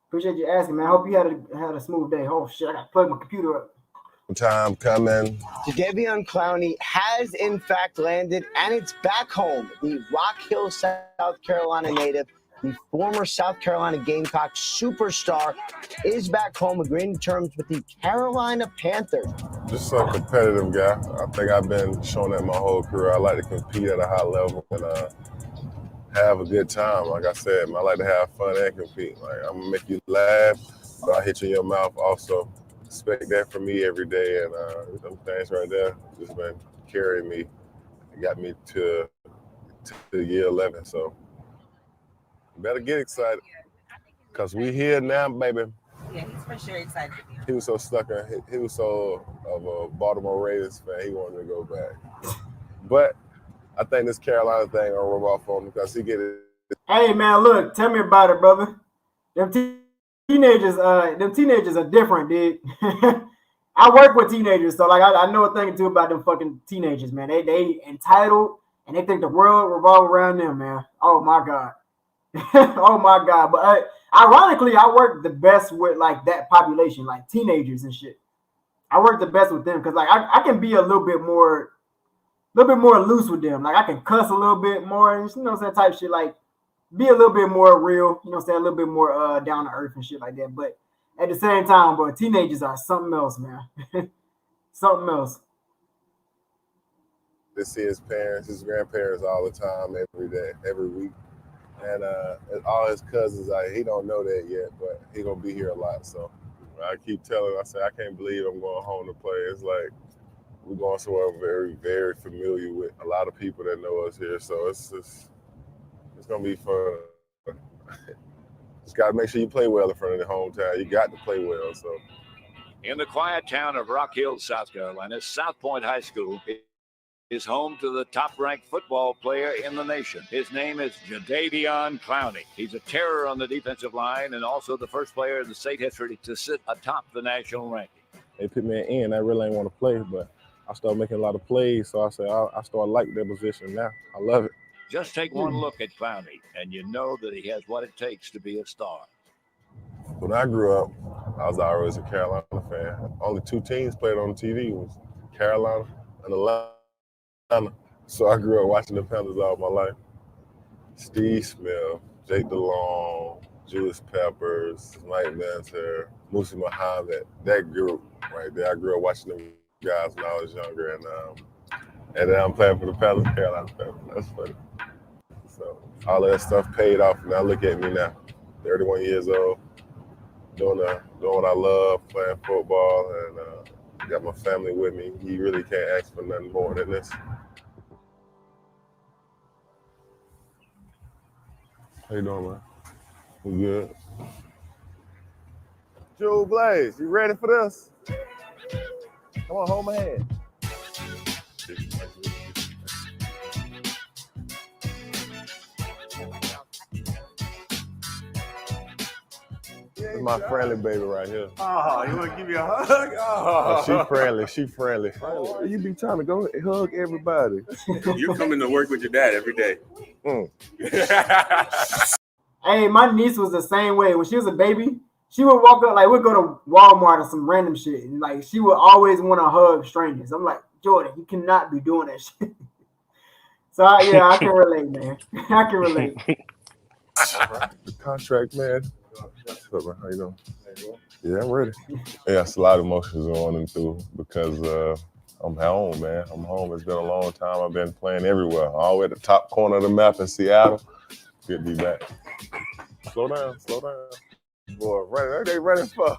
Speaker 1: Appreciate you asking, man. I hope you had a smooth day. Oh shit, I gotta plug my computer up.
Speaker 15: Time coming.
Speaker 14: Jadeveon Clowney has in fact landed, and it's back home. The Rock Hill, South Carolina native, the former South Carolina Gamecock superstar, is back home, agreeing to terms with the Carolina Panthers.
Speaker 15: Just a competitive guy. I think I've been showing that my whole career. I like to compete at a high level and have a good time. Like I said, I like to have fun and compete. Like, I'm gonna make you laugh, but I hit you in your mouth also. Expect that from me every day, and them things right there just been carrying me. It got me to year 11, so better get excited because we here now, baby.
Speaker 13: Yeah, he's for sure excited to be here.
Speaker 15: He was so stuck in, he was so of a Baltimore Ravens fan, he wanted to go back. But I think this Carolina thing gonna rub off on him because he get it.
Speaker 1: Hey man, look, tell me about it, brother. Them teenagers are different, dude. I work with teenagers, so like I know a thing or two about them fucking teenagers, man. They entitled and they think the world revolves around them, man. Oh my god. Oh my god. But ironically, I work the best with like that population, like teenagers and shit. I work the best with them because like I can be a little bit more loose with them. Like I can cuss a little bit more, you know, that type of shit. Like be a little bit more real, you know what I'm saying? A little bit more down to earth and shit like that. But at the same time, bro, teenagers are something else, man. Something else.
Speaker 15: To see his parents, his grandparents all the time, every day, every week. And all his cousins, he don't know that yet, but he gonna be here a lot. So I keep telling him, I say, I can't believe I'm going home to play. It's like we're going somewhere very, very familiar with a lot of people that know us here. So it's gonna be fun. Just gotta make sure you play well in front of the hometown. You got to play well. So
Speaker 5: In the quiet town of Rock Hill, South Carolina, South Point High School is home to the top-ranked football player in the nation. His name is Jadeveon Clowney. He's a terror on the defensive line and also the first player in the state history to sit atop the national ranking.
Speaker 15: They put me in. I really ain't want to play, but I started making a lot of plays, so I said I started liking that position now. I love it.
Speaker 5: Just take one look at Clowney, and you know that he has what it takes to be a star.
Speaker 15: When I grew up, I was always a Carolina fan. Only 2 teams played on TV was Carolina and Atlanta. So I grew up watching the Panthers all my life. Steve Smith, Jake DeLong, Julius Peppers, Mike Venter, Musa Muhammad, that group right there. I grew up watching them guys when I was younger, and then I'm playing for the Panthers, Carolina Panthers. That's funny. So all of that stuff paid off. Now look at me now, 31 years old, doing what I love, playing football, and got my family with me. You really can't ask for nothing more than this. How you doing, man? You good? Joe Blaze, you ready for this? Come on, hold my hand. This is my friendly baby right here.
Speaker 16: Oh, you want to give me a hug?
Speaker 15: Oh, she friendly. She friendly. You be trying to go hug everybody.
Speaker 16: You're coming to work with your dad every day.
Speaker 1: Hey, my niece was the same way. When she was a baby, she would walk up, like, we'd go to Walmart or some random shit, and like she would always want to hug strangers. I'm like, Jordan, you cannot be doing that shit. So yeah, I can relate, man. I can relate.
Speaker 15: The contract, man. What's up, man? How you doing? Yeah, I'm ready. Yeah, it's a lot of emotions going through because I'm home, man. I'm home. It's been a long time. I've been playing everywhere, all the way at the top corner of the map in Seattle. Good to be back. Slow down, slow down. Boy, they running for.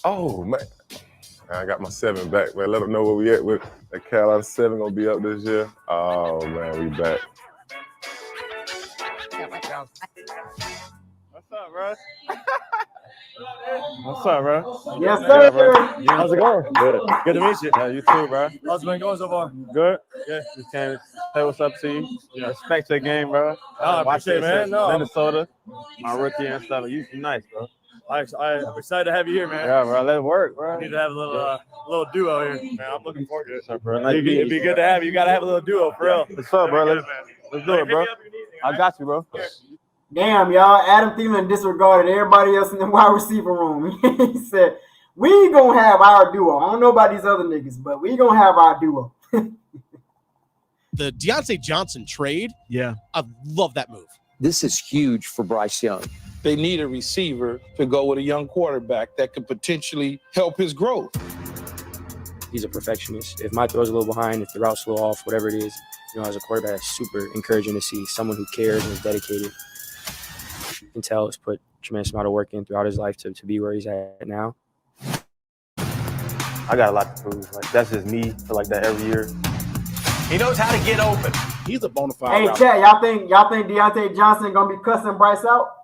Speaker 15: Oh, man. I got my 7 back, man. Let them know where we at with that Carolina 7 gonna be up this year. Oh, man, we back.
Speaker 21: What's up, bro? What's up, bro?
Speaker 1: Yes, sir.
Speaker 21: How's it going? Good. Good to meet you. Yeah, you too, bro. How's it been going so far? Good. Yeah, just came to say what's up to you. Yeah. Respect your game, bro. I appreciate it, man. No. Minnesota, my rookie and stuff. You nice, bro. I'm excited to have you here, man. Yeah, bro. Let's work, bro. We need to have a little duo here, man. I'm looking forward to it. What's up, bro? It'd be good to have you. You got to have a little duo, for real. What's up, bro? Let's do it, bro. I got you, bro.
Speaker 1: Damn, y'all. Adam Thielen disregarded everybody else in the wide receiver room. He said, we gonna have our duo. I don't know about these other niggas, but we gonna have our duo.
Speaker 17: The Deontay Johnson trade,
Speaker 18: yeah,
Speaker 17: I love that move.
Speaker 18: This is huge for Bryce Young.
Speaker 19: They need a receiver to go with a young quarterback that could potentially help his growth.
Speaker 20: He's a perfectionist. If my throw's a little behind, if the route's a little off, whatever it is, as a quarterback, it's super encouraging to see someone who cares and is dedicated. You can tell he's put a tremendous amount of work in throughout his life to be where he's at now.
Speaker 18: I got a lot to prove. Like, that's just me. I feel like that every year.
Speaker 17: He knows how to get open. He's a bona fide.
Speaker 1: Hey, chat, y'all think Deontay Johnson gonna be cussing Bryce out?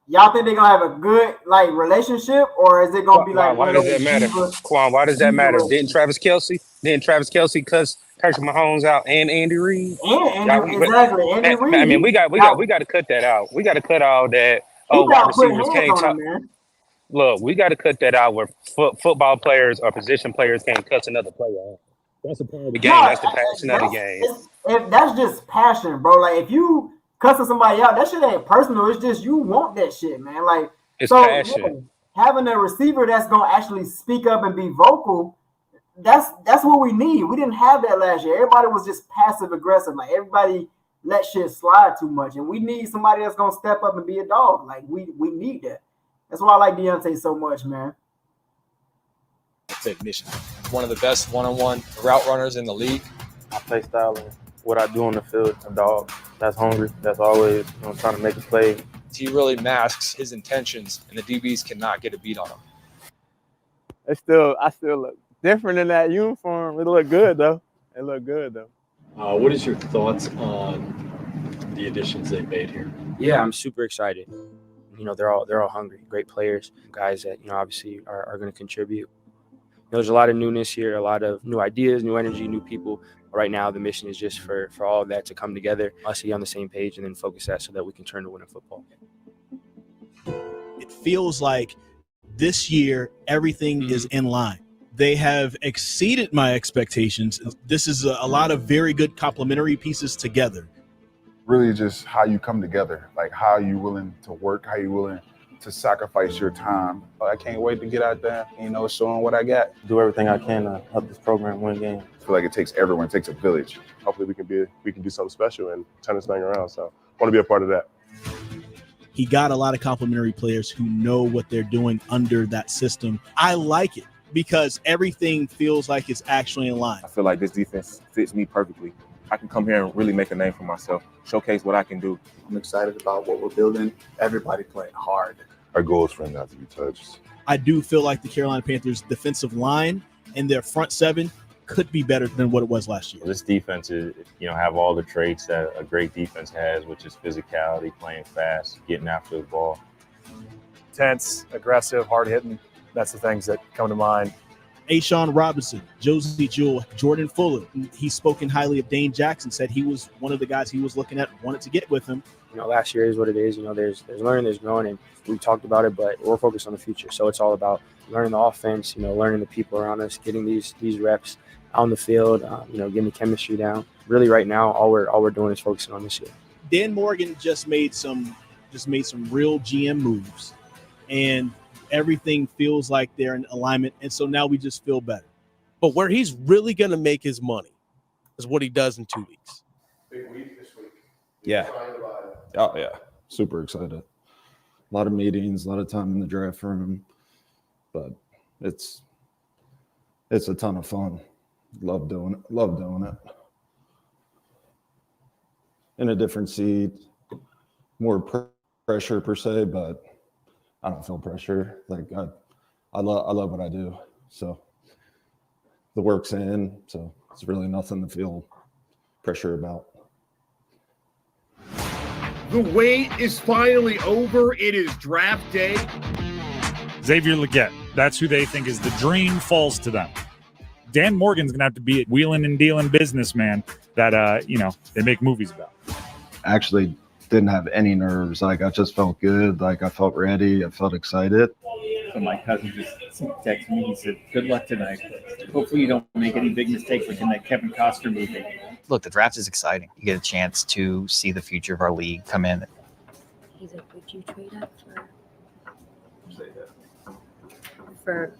Speaker 1: Y'all think they're gonna have a good relationship, or is it gonna be like?
Speaker 2: Why does that matter, Quan? Why does that matter? Didn't Travis Kelce cuss Patrick Mahomes out and Andy Reid?
Speaker 1: Exactly, Andy Reid.
Speaker 2: I mean, we got to cut that out. We got to cut all that. Wide receivers can't talk. Look, we got to cut that out where football players or position players can't cuss another player out. That's the part of the game. That's the passion of the game.
Speaker 1: If that's just passion, bro. Like if you cussing somebody out, that shit ain't personal. It's just you want that shit, man. Like
Speaker 2: it's passion.
Speaker 1: Yeah, having a receiver that's gonna actually speak up and be vocal, that's what we need. We didn't have that last year. Everybody was just passive aggressive. Like everybody let shit slide too much, and we need somebody that's gonna step up and be a dog. Like we need that. That's why I like Deontay so much, man.
Speaker 18: Technician, one of the best one-on-one route runners in the league.
Speaker 26: My play style and what I do on the field, a dog that's hungry, that's always trying to make a play.
Speaker 18: He really masks his intentions, and the DBs cannot get a beat on him.
Speaker 21: I still look different in that uniform. It look good though.
Speaker 18: What is your thoughts on the additions they made here?
Speaker 20: Yeah, I'm super excited. they're all hungry, great players, guys that obviously are going to contribute. There's a lot of newness here, a lot of new ideas, new energy, new people. Right now, the mission is just for all of that to come together, us to be on the same page, and then focus that so that we can turn to winning football.
Speaker 17: It feels like this year everything is in line. They have exceeded my expectations. This is a lot of very good complementary pieces together.
Speaker 3: Really just how you come together, like how you willing to work, how you willing to sacrifice your time.
Speaker 21: I can't wait to get out there, show them what I got. Do everything I can to help this program win games.
Speaker 3: I feel like it takes everyone, it takes a village.
Speaker 15: Hopefully we can do something special and turn this thing around. So I want to be a part of that.
Speaker 17: He got a lot of complementary players who know what they're doing under that system. I like it because everything feels like it's actually in line.
Speaker 16: I feel like this defense fits me perfectly. I can come here and really make a name for myself, showcase what I can do.
Speaker 4: I'm excited about what we're building. Everybody playing hard.
Speaker 3: Our goal is for him not to be touched.
Speaker 17: I do feel like the Carolina Panthers defensive line and their front seven could be better than what it was last year.
Speaker 6: This defense is, have all the traits that a great defense has, which is physicality, playing fast, getting after the ball.
Speaker 26: Tense, aggressive, hard-hitting. That's the things that come to mind.
Speaker 17: A'Shawn Robinson, Josie Jewell, Jordan Fuller. He's spoken highly of Dane Jackson, said he was one of the guys he was looking at, wanted to get with him.
Speaker 20: Last year is what it is. There's learning, there's growing, and we talked about it, but we're focused on the future. So it's all about learning the offense, learning the people around us, getting these reps on the field, getting the chemistry down. Really, right now, all we're doing is focusing on this year.
Speaker 17: Dan Morgan just made some real GM moves, and everything feels like they're in alignment, and so now we just feel better.
Speaker 8: But where he's really going to make his money is what he does in 2 weeks.
Speaker 3: Big week this week.
Speaker 9: Yeah. Oh, yeah. Super excited. A lot of meetings, a lot of time in the draft room, but it's a ton of fun. Love doing it. In a different seat, more pressure per se, but I don't feel pressure. Like I love what I do. So the work's in, so it's really nothing to feel pressure about.
Speaker 10: The wait is finally over. It is draft day.
Speaker 22: Xavier Legette, that's who they think is the dream, falls to them. Dan Morgan's going to have to be a wheeling and dealing businessman that, they make movies about.
Speaker 9: Actually didn't have any nerves. Like I just felt good. Like I felt ready. I felt excited.
Speaker 23: So my cousin just texted me. He said, "Good luck tonight. Hopefully you don't make any big mistakes like in that Kevin Costner movie."
Speaker 24: Look, the draft is exciting. You get a chance to see the future of our league come in.
Speaker 25: He's like, would you trade up for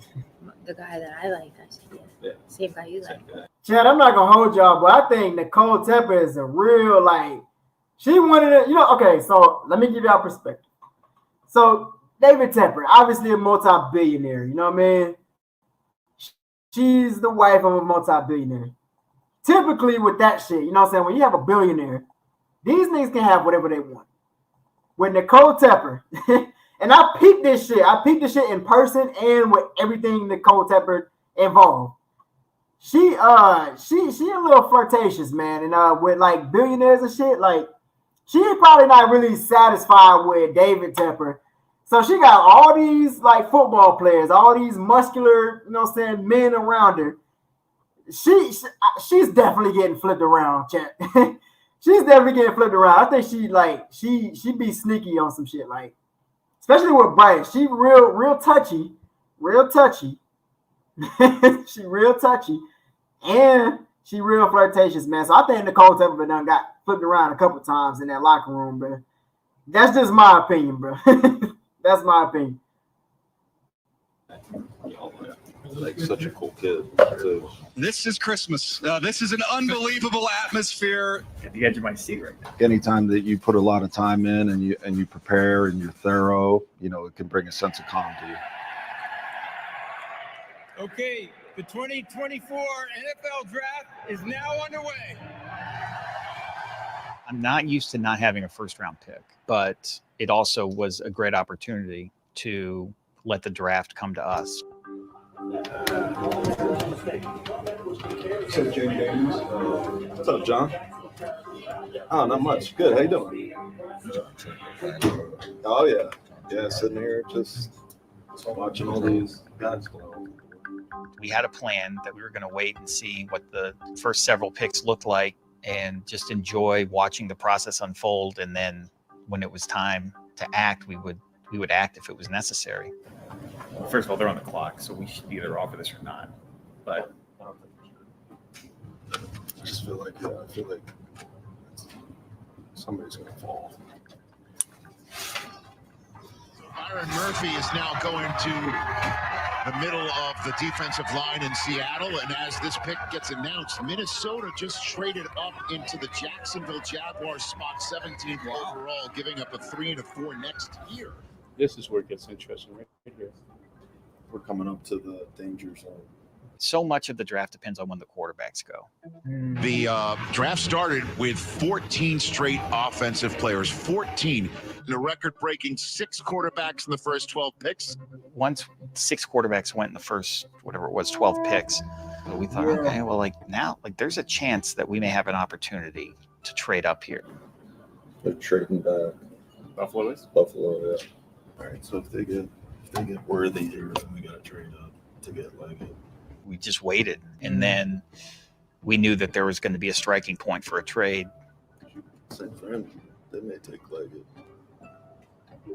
Speaker 25: the guy that I like? I said, yeah. Same guy you like.
Speaker 1: Chad, I'm not gonna hold y'all, but I think Nicole Tepper is a real she wanted it, okay, so let me give y'all perspective. So David Tepper, obviously a multi-billionaire, you know what I mean? She's the wife of a multi-billionaire. Typically with that shit, you know what I'm saying? When you have a billionaire, these niggas can have whatever they want. With Nicole Tepper, and I peeped this shit. I peeped this shit in person and with everything Nicole Tepper involved. She a little flirtatious, man, and with billionaires and shit, she probably not really satisfied with David Tepper. So she got all these football players, all these muscular, men around her. She's definitely getting flipped around, chat. She's definitely getting flipped around. I think she be sneaky on some shit, especially with Bryce. She real touchy. She real touchy, and she real flirtatious, man. So I think Nicole Tepper done got flipped around a couple times in that locker room, bro. That's just my opinion, bro. That's my opinion.
Speaker 9: Such a cool kid.
Speaker 30: This is Christmas. This is an unbelievable atmosphere.
Speaker 23: At the edge of my seat right now.
Speaker 9: Anytime that you put a lot of time in and you prepare and you're thorough, it can bring a sense of calm to you.
Speaker 31: Okay, the 2024 NFL Draft is now underway.
Speaker 24: I'm not used to not having a first-round pick, but it also was a great opportunity to let the draft come to us.
Speaker 9: What's up, John? Oh, not much. Good. How you doing? Oh, yeah.
Speaker 3: Yeah, sitting here just watching all these guys go.
Speaker 24: We had a plan that we were going to wait and see what the first several picks looked like and just enjoy watching the process unfold. And then when it was time to act, we would act if it was necessary.
Speaker 23: First of all, they're on the clock, so we should either offer this or not. But
Speaker 3: I just feel like somebody's going to fall.
Speaker 10: Byron Murphy is now going to the middle of the defensive line in Seattle, and as this pick gets announced, Minnesota just traded up into the Jacksonville Jaguars spot 17th overall, giving up a 3 and a 4 next year.
Speaker 21: This is where it gets interesting right here.
Speaker 3: We're coming up to the danger zone.
Speaker 24: So much of the draft depends on when the quarterbacks go.
Speaker 10: The draft started with 14 straight offensive players, 14, and a record-breaking 6 quarterbacks in the first 12 picks.
Speaker 24: Once 6 quarterbacks went in the first, whatever it was, 12 picks, we thought, okay, well, now there's a chance that we may have an opportunity to trade up here.
Speaker 3: They're trading back.
Speaker 21: Buffalo is?
Speaker 3: Buffalo, yeah. All right, so if they get worthy here, then we got to trade up to get Leggett.
Speaker 24: We just waited, and then we knew that there was going to be a striking point for a trade.
Speaker 3: Same for him. They may take Leggett. They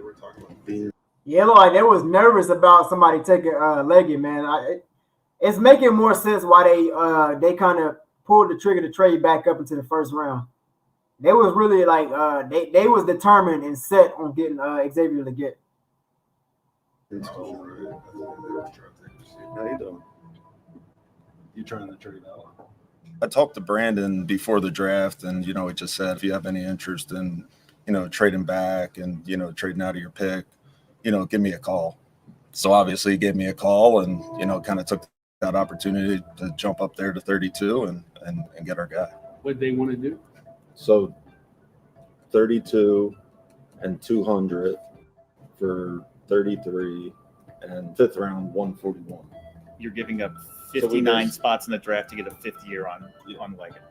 Speaker 3: were talking about being.
Speaker 1: Yeah, like they was nervous about somebody taking Leggett, man. It's making more sense why they kind of pulled the trigger to trade back up into the first round. They was really like they was determined and set on getting Xavier Leggett.
Speaker 3: How you doing? You trying to trade out? I talked to Brandon before the draft, and he just said if you have any interest in trading back and trading out of your pick, give me a call. So obviously he gave me a call, and kind of took that opportunity to jump up there to 32 and get our guy.
Speaker 21: What they want to do?
Speaker 3: So 32 and 200 for 33 and 5th round 141.
Speaker 23: You're giving up 59 spots in the draft to get a 5th year on Leggett.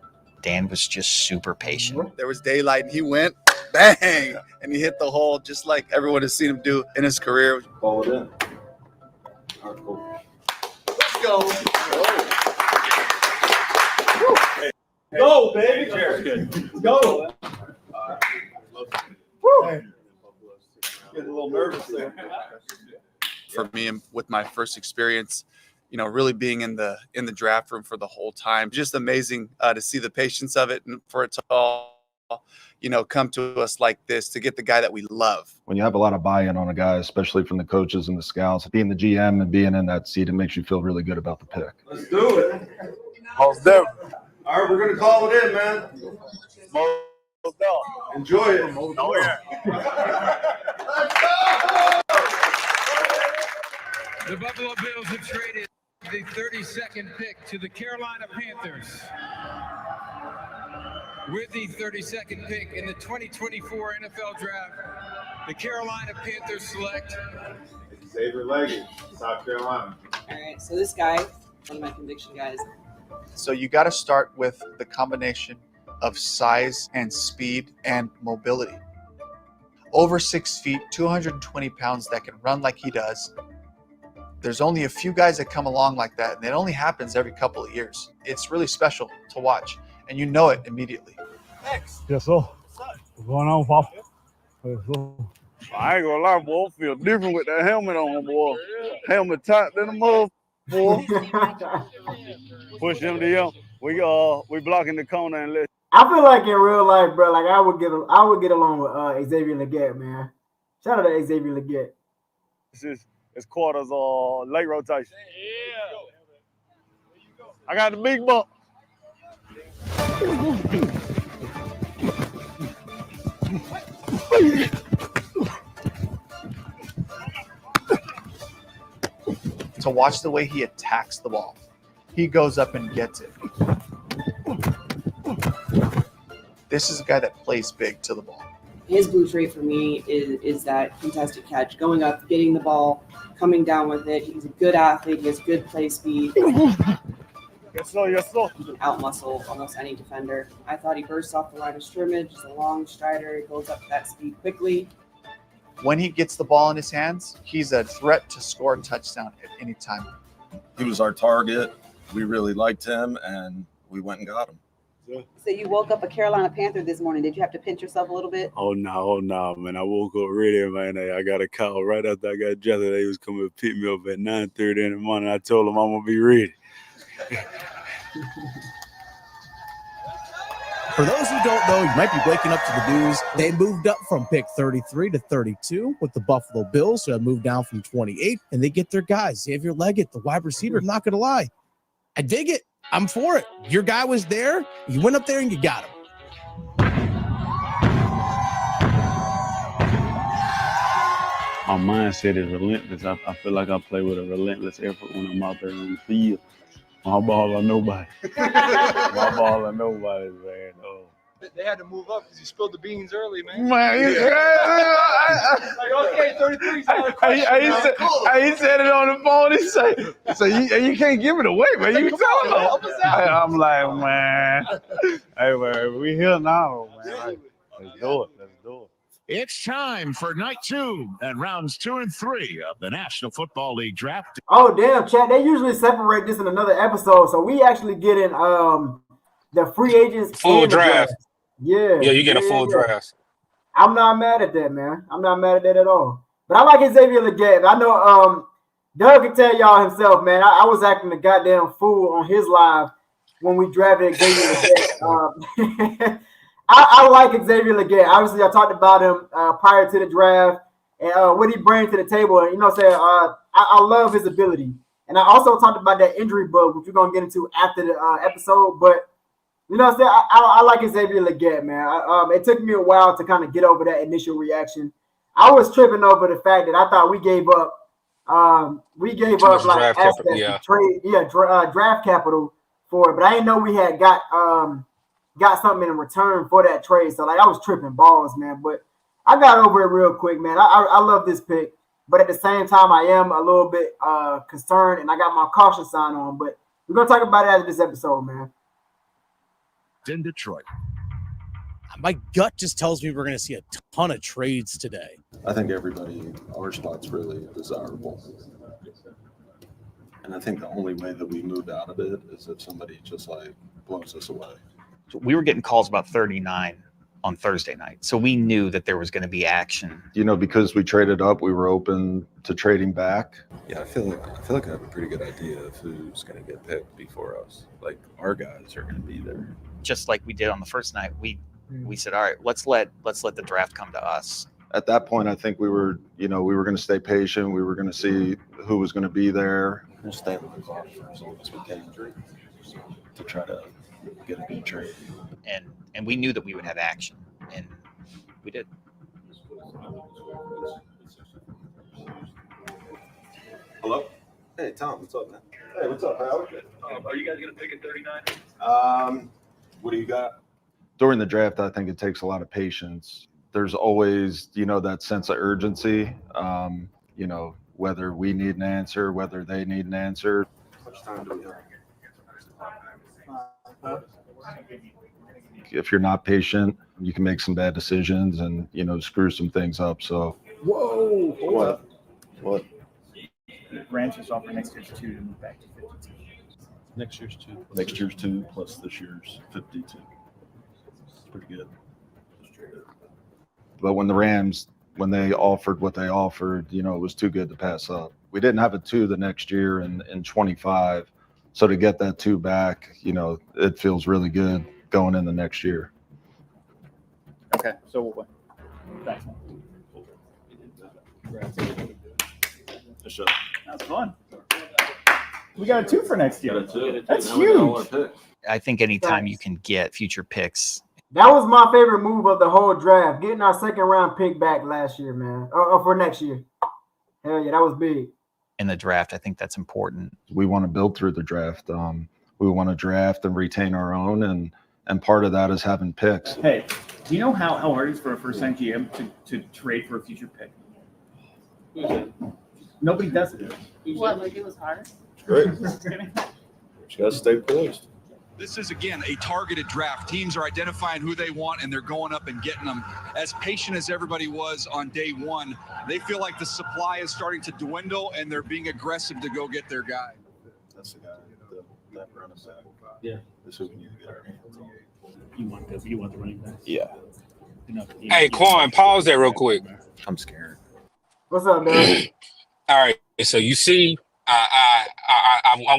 Speaker 24: Dan was just super patient.
Speaker 4: There was daylight, and he went bang, and he hit the hole just like everyone has seen him do in his career.
Speaker 3: Ball it in. All right, cool.
Speaker 4: Let's go.
Speaker 21: Go, baby. Go.
Speaker 4: Hey. Getting a little nervous there. For me, and with my first experience, really being in the draft room for the whole time, just amazing to see the patience of it and for it to all, come to us like this to get the guy that we love.
Speaker 9: When you have a lot of buy-in on a guy, especially from the coaches and the scouts, being the GM and being in that seat, it makes you feel really good about the pick.
Speaker 15: Let's do it. Most definitely. All right, we're going to call it in, man. Enjoy it. Oh, yeah.
Speaker 31: The Buffalo Bills have traded the 32nd pick to the Carolina Panthers. With the 32nd pick in the 2024 NFL Draft, the Carolina Panthers select
Speaker 15: Xavier Leggett, South Carolina.
Speaker 2: All right, so this guy, one of my conviction guys.
Speaker 4: So you got to start with the combination of size and speed and mobility. Over 6 feet, 220 pounds that can run like he does. There's only a few guys that come along like that, and it only happens every couple of years. It's really special to watch, and you know it immediately.
Speaker 21: Yes, sir. What's going on, Pop? I ain't gonna lie, boy. I feel different with that helmet on, boy. Helmet tight than a mother, boy. Push him to him. We blocking the corner and let.
Speaker 1: I feel like in real life, bro, like I would get along with Xavier Leggett, man. Shout out to Xavier Leggett.
Speaker 21: It's quarters or late rotation. Yeah. I got the big bump.
Speaker 4: To watch the way he attacks the ball. He goes up and gets it. This is a guy that plays big to the ball.
Speaker 2: His blue trait for me is that contested catch, going up, getting the ball, coming down with it. He's a good athlete. He has good play speed. Yes, sir. He can outmuscle almost any defender. I thought he burst off the line of scrimmage. He's a long strider. He goes up that speed quickly.
Speaker 4: When he gets the ball in his hands, he's a threat to score a touchdown at any time.
Speaker 3: He was our target. We really liked him, and we went and got him.
Speaker 5: So you woke up a Carolina Panther this morning. Did you have to pinch yourself a little bit?
Speaker 7: Oh no, man. I woke up ready, man. I got a call right after I got dressed. They was coming to pick me up at 9:30 in the morning. I told them I'm gonna be ready.
Speaker 11: For those who don't know, you might be waking up to the news. They moved up from pick 33 to 32 with the Buffalo Bills, who have moved down from 28, and they get their guy, Xavier Leggett, the wide receiver. I'm not going to lie. I dig it. I'm for it. Your guy was there. You went up there and you got him.
Speaker 7: My mindset is relentless. I feel like I play with a relentless effort when I'm out there on the field. My ball or nobody. My ball or nobody, man. Oh.
Speaker 30: They had to move up because you spilled the beans early, man.
Speaker 7: Man,
Speaker 30: like, okay, 33's not a question.
Speaker 7: He said it on the phone. He said, you can't give it away, man. You tell him.
Speaker 30: Help us out.
Speaker 7: I'm like, man. Hey, man, we here now, man. Like, let's do it.
Speaker 10: It's time for night 2 and rounds 2 and 3 of the National Football League draft.
Speaker 1: Oh damn, chat! They usually separate this in another episode, so we actually get in the free agents
Speaker 12: Full
Speaker 1: and the
Speaker 12: draft.
Speaker 1: Yeah,
Speaker 12: Yeah, you get a full draft.
Speaker 1: I'm not mad at that, man. I'm not mad at that at all. But I like Xavier Leggett. I know Doug can tell y'all himself, man. I was acting a goddamn fool on his live when we drafted Xavier Leggett. I like Xavier Leggett. Obviously, I talked about him prior to the draft and what he brings to the table. And, you know what I'm saying? I love his ability. And I also talked about that injury bug, which we're going to get into after the episode. But, you know what I'm saying? I like Xavier Leggett, man. It took me a while to kind of get over that initial reaction. I was tripping over the fact that I thought we gave up like assets to trade, draft capital for it. But I didn't know we had got something in return for that trade. So, like, I was tripping balls, man. But I got over it real quick, man. I love this pick. But at the same time, I am a little bit concerned, and I got my caution sign on. But we're going to talk about it after this episode, man.
Speaker 10: In Detroit.
Speaker 8: My gut just tells me we're going to see a ton of trades today.
Speaker 3: I think everybody, our spot's really desirable. And I think the only way that we move out of it is if somebody just, like, blows us away.
Speaker 24: So we were getting calls about 39 on Thursday night. So we knew that there was going to be action.
Speaker 3: You know, because we traded up, we were open to trading back.
Speaker 13: Yeah, I feel like I have a pretty good idea of who's going to get picked before us. Like, our guys are going to be there.
Speaker 24: Just like we did on the first night, we said, all right, let's let the draft come to us.
Speaker 3: At that point, I think we were going to stay patient. We were going to see who was going to be there.
Speaker 13: We'll stay on the clock for as long as we can to try to get a good trade.
Speaker 24: And we knew that we would have action, and we did.
Speaker 3: Hello? Hey, Tom, what's up, man? Hey, what's up, pal?
Speaker 30: Are you guys going to pick at 39?
Speaker 3: What do you got? During the draft, I think it takes a lot of patience. There's always, that sense of urgency, whether we need an answer, whether they need an answer. How much time do we have? If you're not patient, you can make some bad decisions and, screw some things up. So,
Speaker 23: Whoa!
Speaker 3: What?
Speaker 23: Ranchers offer next year's 2 to move back to 52.
Speaker 3: Next year's 2. Next year's 2 plus this year's 52. It's pretty good. But when the Rams, when they offered what they offered, it was too good to pass up. We didn't have a 2 the next year in 25. So to get that 2 back, it feels really good going in the next year.
Speaker 23: Okay, so we'll win. Thanks. That's fun. We got a 2 for next year. That's huge.
Speaker 24: I think anytime you can get future picks.
Speaker 1: That was my favorite move of the whole draft, getting our second round pick back last year, man, or for next year. Hell yeah, that was big.
Speaker 24: In the draft, I think that's important.
Speaker 3: We want to build through the draft. We want to draft and retain our own, and part of that is having picks.
Speaker 23: Hey, do you know how hard it is for a first-time GM to trade for a future pick? Nobody does it.
Speaker 5: What, like it was hard?
Speaker 3: Great. Just stay poised.
Speaker 31: This is, again, a targeted draft. Teams are identifying who they want, and they're going up and getting them. As patient as everybody was on day one, they feel like the supply is starting to dwindle, and they're being aggressive to go get their guy.
Speaker 3: That's the guy. That running back.
Speaker 21: Yeah.
Speaker 3: This is who we need to get our hands on.
Speaker 21: You want the running back?
Speaker 3: Yeah.
Speaker 6: Hey, Quan, pause there real quick.
Speaker 3: I'm scared.
Speaker 1: What's up, man?
Speaker 6: All right. So you see, I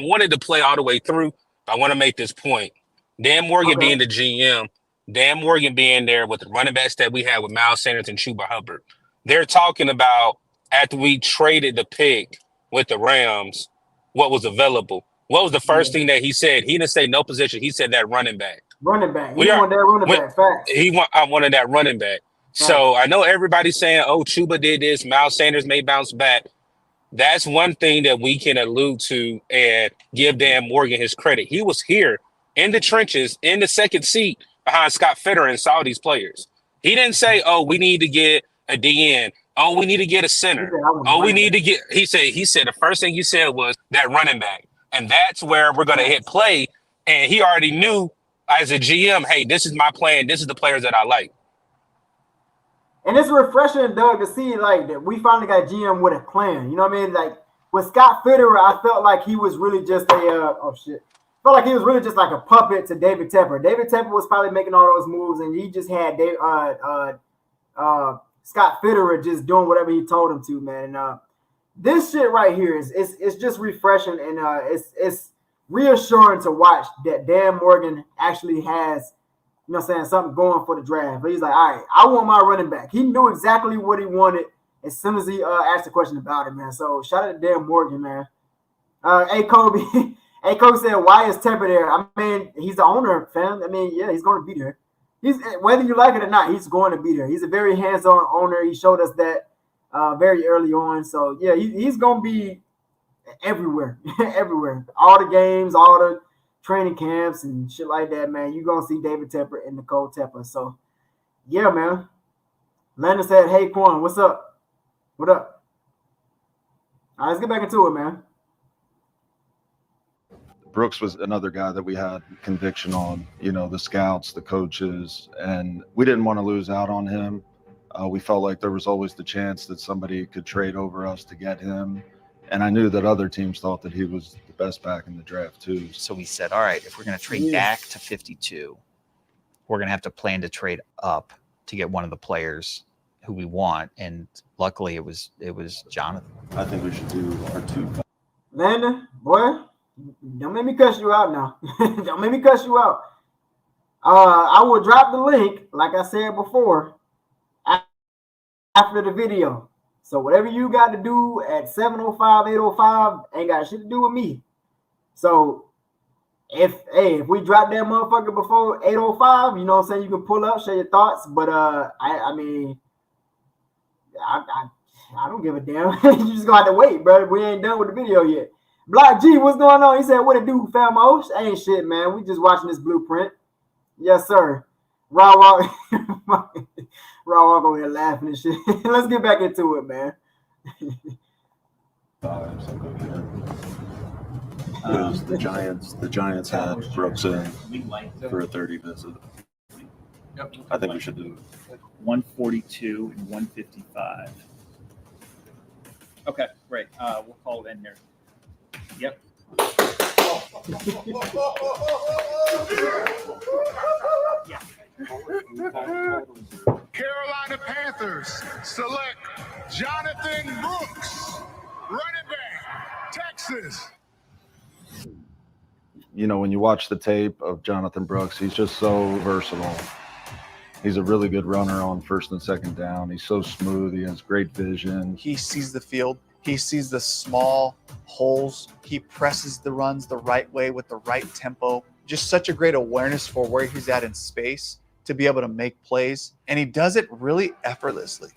Speaker 6: wanted to play all the way through. I want to make this point. Dan Morgan being the GM, Dan Morgan being there with the running backs that we had with Miles Sanders and Chuba Hubbard. They're talking about after we traded the pick with the Rams, what was available. What was the first thing that he said? He didn't say no position. He said that running back.
Speaker 1: Running back. He wanted that running back. Facts.
Speaker 6: I wanted that running back. So I know everybody's saying, oh, Chuba did this. Miles Sanders may bounce back. That's one thing that we can allude to and give Dan Morgan his credit. He was here in the trenches, in the second seat behind Scott Fitterer and saw these players. He didn't say, oh, we need to get a DN. Oh, we need to get a center. Oh, we need to get – he said the first thing he said was that running back. And that's where we're going to hit play. And he already knew as a GM, hey, this is my plan. This is the players that I like.
Speaker 1: And it's refreshing, Doug, to see like that we finally got a GM with a plan. You know what I mean? Like with Scott Fitterer, I felt like he was really just felt like he was really just like a puppet to David Tepper. David Tepper was probably making all those moves, and he just had Scott Fitterer just doing whatever he told him to, man. And this shit right here is just refreshing, and it's reassuring to watch that Dan Morgan actually has, you know what I'm saying, something going for the draft. But he's like, all right, I want my running back. He knew exactly what he wanted as soon as he asked a question about it, man. So shout out to Dan Morgan, man. Hey, Kobe. Hey, Kobe said, why is Tepper there? I mean, he's the owner, fam. I mean, yeah, he's going to be there. Whether you like it or not, he's going to be there. He's a very hands-on owner. He showed us that very early on. So, yeah, he's going to be everywhere, everywhere. All the games, all the training camps and shit like that, man. You're going to see David Tepper and Nicole Tepper. So, yeah, man. Landon said, hey, Quan, what's up? What up? All right, let's get back into it, man.
Speaker 9: Brooks was another guy that we had conviction on, you know, the scouts, the coaches, and we didn't want to lose out on him. We felt like there was always the chance that somebody could trade over us to get him. And I knew that other teams thought that he was the best back in the draft too.
Speaker 24: So we said, all right, if we're going to trade back to 52, we're going to have to plan to trade up to get one of the players who we want. And luckily it was Jonathan.
Speaker 3: I think we should do our two.
Speaker 1: Landon, boy, don't make me cuss you out now. Don't make me cuss you out. I will drop the link, like I said before, after the video. So whatever you got to do at 7:05, 8:05 ain't got shit to do with me. So if we drop that motherfucker before 8:05, you know what I'm saying, you can pull up, share your thoughts. But I mean, I don't give a damn. You just gonna have to wait, brother. We ain't done with the video yet. Block G, what's going on? He said, what it do, famo? Ain't shit, man. We just watching this blueprint. Yes, sir. Raw walk over here laughing and shit. Let's get back into it, man.
Speaker 3: The Giants had Brooks in for a 30 visit.
Speaker 23: Yep.
Speaker 3: I think we should do
Speaker 23: 142 and 155. Okay, great. We'll call it in here. Yep.
Speaker 10: Carolina Panthers select Jonathan Brooks, running back, Texas.
Speaker 9: You know, when you watch the tape of Jonathan Brooks, he's just so versatile. He's a really good runner on first and second down. He's so smooth. He has great vision.
Speaker 4: He sees the field. He sees the small holes. He presses the runs the right way with the right tempo. Just such a great awareness for where he's at in space to be able to make plays. And he does it really effortlessly.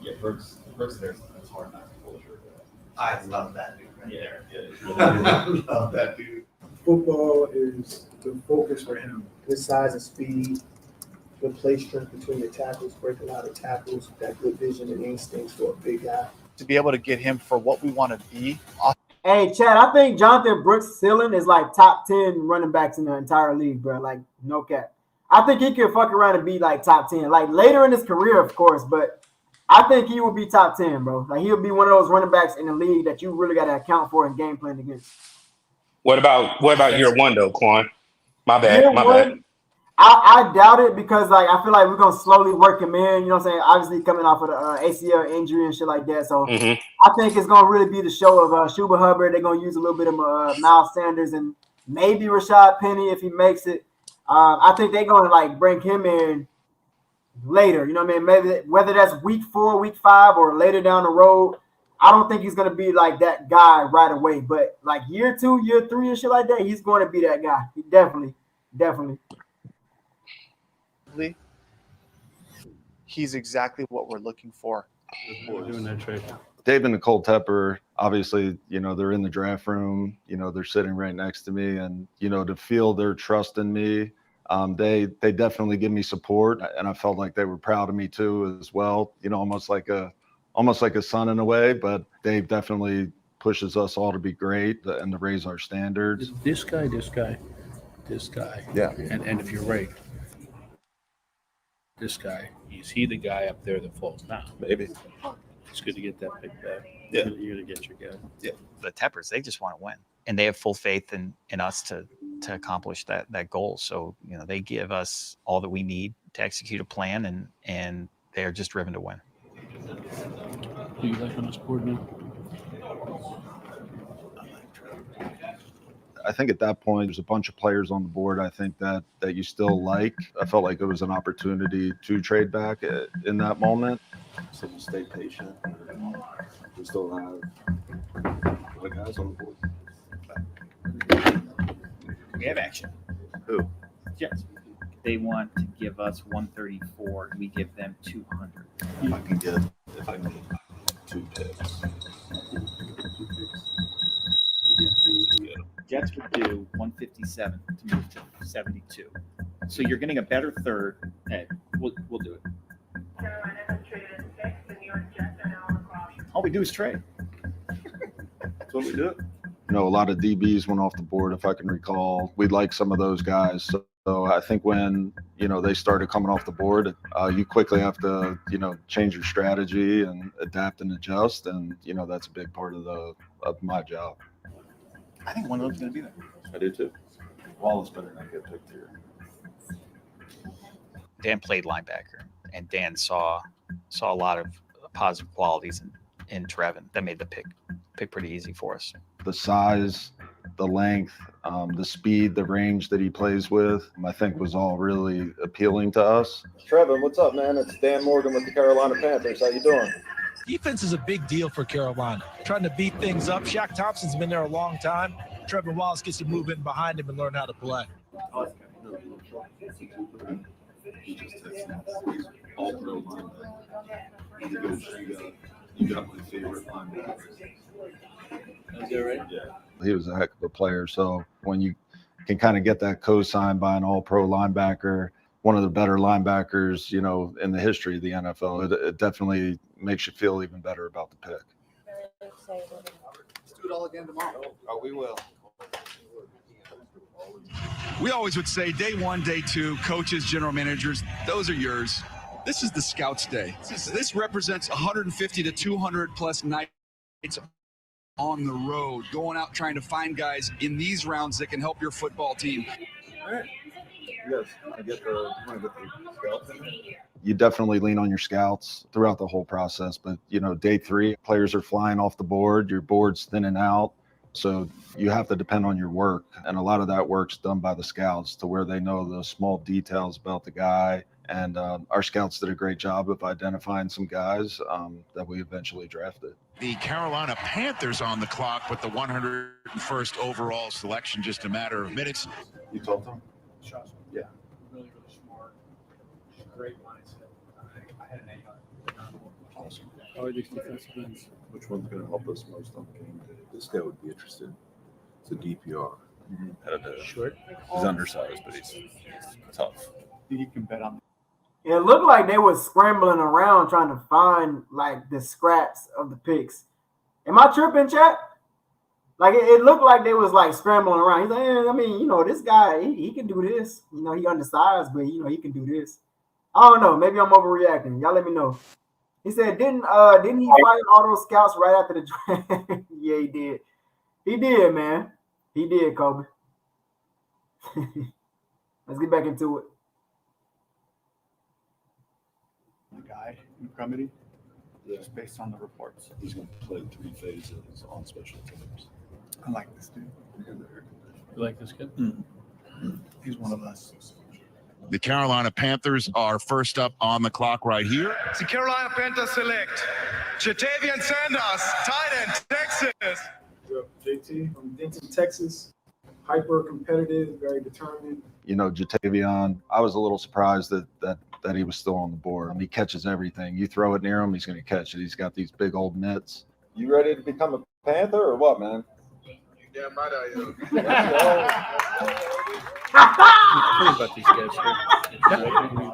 Speaker 23: Yeah, Brooks there. That's hard not to pull the shirt.
Speaker 12: I love that dude right there.
Speaker 23: Yeah.
Speaker 12: I love that dude.
Speaker 14: Football is the focus for him. His size and speed, the play strength between the tackles, breaking out of tackles, that good vision and instincts for a big guy.
Speaker 4: To be able to get him for what we want to be
Speaker 1: Hey, Chad, I think Jonathan Brooks' ceiling is like top 10 running backs in the entire league, bro. Like, no cap. I think he could fuck around and be like top 10. Like, later in his career, of course, but I think he will be top 10, bro. Like, he'll be one of those running backs in the league that you really got to account for and game plan against.
Speaker 6: What about year one though, Quan? My
Speaker 1: Year
Speaker 6: bad.
Speaker 1: one, I doubt it because like I feel like we're gonna slowly work him in. You know what I'm saying? Obviously coming off of the ACL injury and shit like that. So
Speaker 6: Mm-hmm.
Speaker 1: I think it's gonna really be the show of Schuba Hubbard. They're gonna use a little bit of Miles Sanders and maybe Rashad Penny if he makes it. I think they're gonna like bring him in later. You know what I mean? Maybe whether that's week 4, week 5, or later down the road. I don't think he's gonna be like that guy right away. But like year 2, year 3, and shit like that, he's going to be that guy. He definitely.
Speaker 4: He's exactly what we're looking for.
Speaker 7: Doing that trade.
Speaker 9: Dave and Nicole Tepper, obviously, you know, they're in the draft room, you know, they're sitting right next to me, and, you know, to feel their trust in me, they definitely give me support, and I felt like they were proud of me too as well, you know, almost like a son in a way, but Dave definitely pushes us all to be great and to raise our standards.
Speaker 7: This guy.
Speaker 9: Yeah.
Speaker 7: And if you're right, this guy, is he the guy up there that falls down?
Speaker 13: Maybe.
Speaker 7: It's good to get that pick back.
Speaker 13: Yeah.
Speaker 7: You're gonna get your guy.
Speaker 13: Yeah.
Speaker 24: The Teppers, they just want to win, and they have full faith in us to accomplish that goal. So, you know, they give us all that we need to execute a plan, and they are just driven to win.
Speaker 7: Who you like on this board now?
Speaker 9: I think at that point, there's a bunch of players on the board I think that you still like. I felt like it was an opportunity to trade back in that moment.
Speaker 3: So you stay patient. We still have other guys on the board.
Speaker 24: We have action.
Speaker 13: Who?
Speaker 24: Jets. They want to give us 134. We give them 200.
Speaker 3: If I can get 2 picks.
Speaker 24: Jets would do 157 to move to 72. So you're getting a better third. Hey, we'll do it. All we do is trade.
Speaker 3: That's what we do.
Speaker 9: You know, a lot of DBs went off the board, if I can recall. We like some of those guys. So I think when, you know, they started coming off the board, you quickly have to, you know, change your strategy and adapt and adjust. And, you know, that's a big part of my job.
Speaker 24: I think one of them's going to be there.
Speaker 3: I do too. Wallace better not get picked here.
Speaker 24: Dan played linebacker, and Dan saw a lot of positive qualities in Trevin that made the pick pretty easy for us.
Speaker 9: The size, the length, the speed, the range that he plays with, I think was all really appealing to us.
Speaker 16: Trevin, what's up, man? It's Dan Morgan with the Carolina Panthers. How you doing?
Speaker 17: Defense is a big deal for Carolina. Trying to beat things up. Shaq Thompson's been there a long time. Trevor Wallace gets to move in behind him and learn how to play.
Speaker 3: All pro linebacker. You got my favorite linebacker.
Speaker 17: Is that right?
Speaker 3: Yeah.
Speaker 9: He was a heck of a player. So when you can kind of get that co-signed by an all-pro linebacker, one of the better linebackers, you know, in the history of the NFL, it definitely makes you feel even better about the pick.
Speaker 17: Let's do it all again tomorrow.
Speaker 16: Oh, we will.
Speaker 31: We always would say day 1, day 2, coaches, general managers, those are yours. This is the Scouts Day. This represents 150 to 200 plus nights on the road, going out trying to find guys in these rounds that can help your football team.
Speaker 3: All right. Yes, I get the scouts in there.
Speaker 9: You definitely lean on your scouts throughout the whole process. But, you know, day 3, players are flying off the board, your board's thinning out. So you have to depend on your work. And a lot of that work's done by the scouts to where they know the small details about the guy. And our scouts did a great job of identifying some guys that we eventually drafted.
Speaker 10: The Carolina Panthers on the clock with the 101st overall selection, just a matter of minutes.
Speaker 3: You told them?
Speaker 14: Yeah. Really, really smart. Great mindset. I had an A.
Speaker 3: Awesome.
Speaker 7: How are these defensive ends?
Speaker 3: Which one's going to help us most on game day? This guy would be interested. It's a DPR.
Speaker 7: Short.
Speaker 13: He's undersized, but he's tough.
Speaker 24: You can bet on.
Speaker 1: It looked like they were scrambling around trying to find like the scraps of the picks. Am I tripping, chat? Like it looked like they was like scrambling around. He's like, I mean, you know, this guy, he can do this. You know, he undersized, but you know, he can do this. I don't know. Maybe I'm overreacting. Y'all let me know. He said, didn't he fire all those scouts right after the draft? Yeah, he did. He did, man. He did, Kobe. Let's get back into it.
Speaker 2: The guy in committee, just based on the reports.
Speaker 3: He's going to play 3 phases on special teams.
Speaker 2: I like this dude.
Speaker 21: You like this kid?
Speaker 2: He's one of us.
Speaker 10: The Carolina Panthers are first up on the clock right here.
Speaker 15: The Carolina Panthers select Jatavian Sanders, tight end, Texas.
Speaker 14: JT from Denton, Texas. Hyper competitive, very determined.
Speaker 9: You know, Jatavian, I was a little surprised that he was still on the board. I mean, he catches everything. You throw it near him, he's going to catch it. He's got these big old mitts.
Speaker 16: You ready to become a Panther or what, man?
Speaker 15: Damn right I am.
Speaker 21: About these guys here.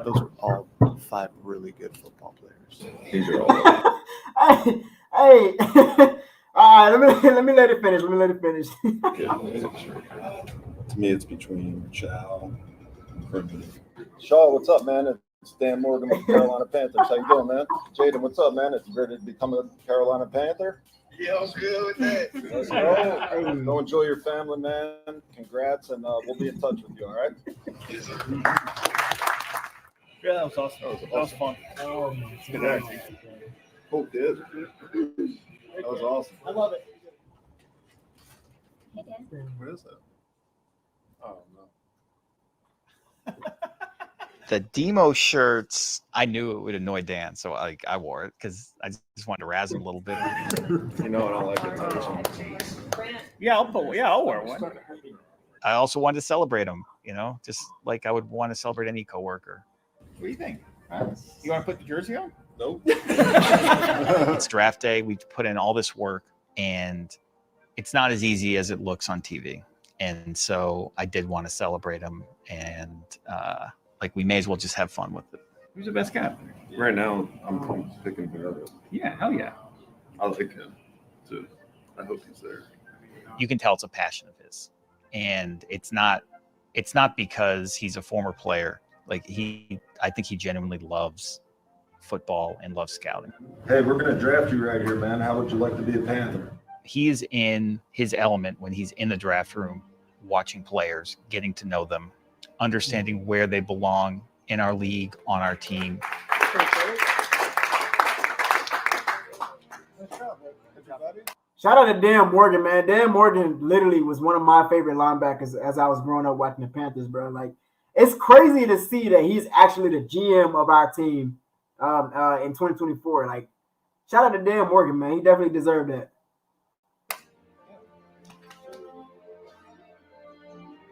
Speaker 2: Those are all 5 really good football players.
Speaker 3: These are all.
Speaker 1: Hey. All right, let me let it finish.
Speaker 3: To me, it's between Chow and Criminal.
Speaker 16: Shaw, what's up, man? It's Dan Morgan with the Carolina Panthers. How you doing, man? Jaden, what's up, man? If you ready to become a Carolina Panther?
Speaker 15: Yeah, I'm good with that.
Speaker 16: Let's go. Go enjoy your family, man. Congrats, and we'll be in touch with you, all right?
Speaker 21: Yeah, that was awesome. That was fun.
Speaker 2: Good acting.
Speaker 16: Oh, did. That was awesome.
Speaker 21: I love it.
Speaker 3: What is that? Oh, no.
Speaker 24: The Demo shirts, I knew it would annoy Dan, so I wore it because I just wanted to razz him a little bit.
Speaker 3: You know I don't like attention.
Speaker 21: Yeah, I'll wear one.
Speaker 24: I also wanted to celebrate him, you know, just like I would want to celebrate any coworker.
Speaker 2: What do you think? You want to put the jersey on?
Speaker 3: Nope.
Speaker 24: It's draft day. We've put in all this work, and it's not as easy as it looks on TV. And so I did want to celebrate him, and like we may as well just have fun with it.
Speaker 2: Who's the best guy?
Speaker 3: Right now, I'm picking Barrett.
Speaker 2: Yeah, hell yeah.
Speaker 3: I like him, too. I hope he's there.
Speaker 24: You can tell it's a passion of his, and it's not because he's a former player. Like I think he genuinely loves football and loves scouting.
Speaker 9: Hey, we're going to draft you right here, man. How would you like to be a Panther?
Speaker 24: He is in his element when he's in the draft room, watching players, getting to know them, understanding where they belong in our league, on our team.
Speaker 1: Shout out to Dan Morgan, man. Dan Morgan literally was one of my favorite linebackers as I was growing up watching the Panthers, bro. Like, it's crazy to see that he's actually the GM of our team in 2024. Like, shout out to Dan Morgan, man. He definitely deserved that.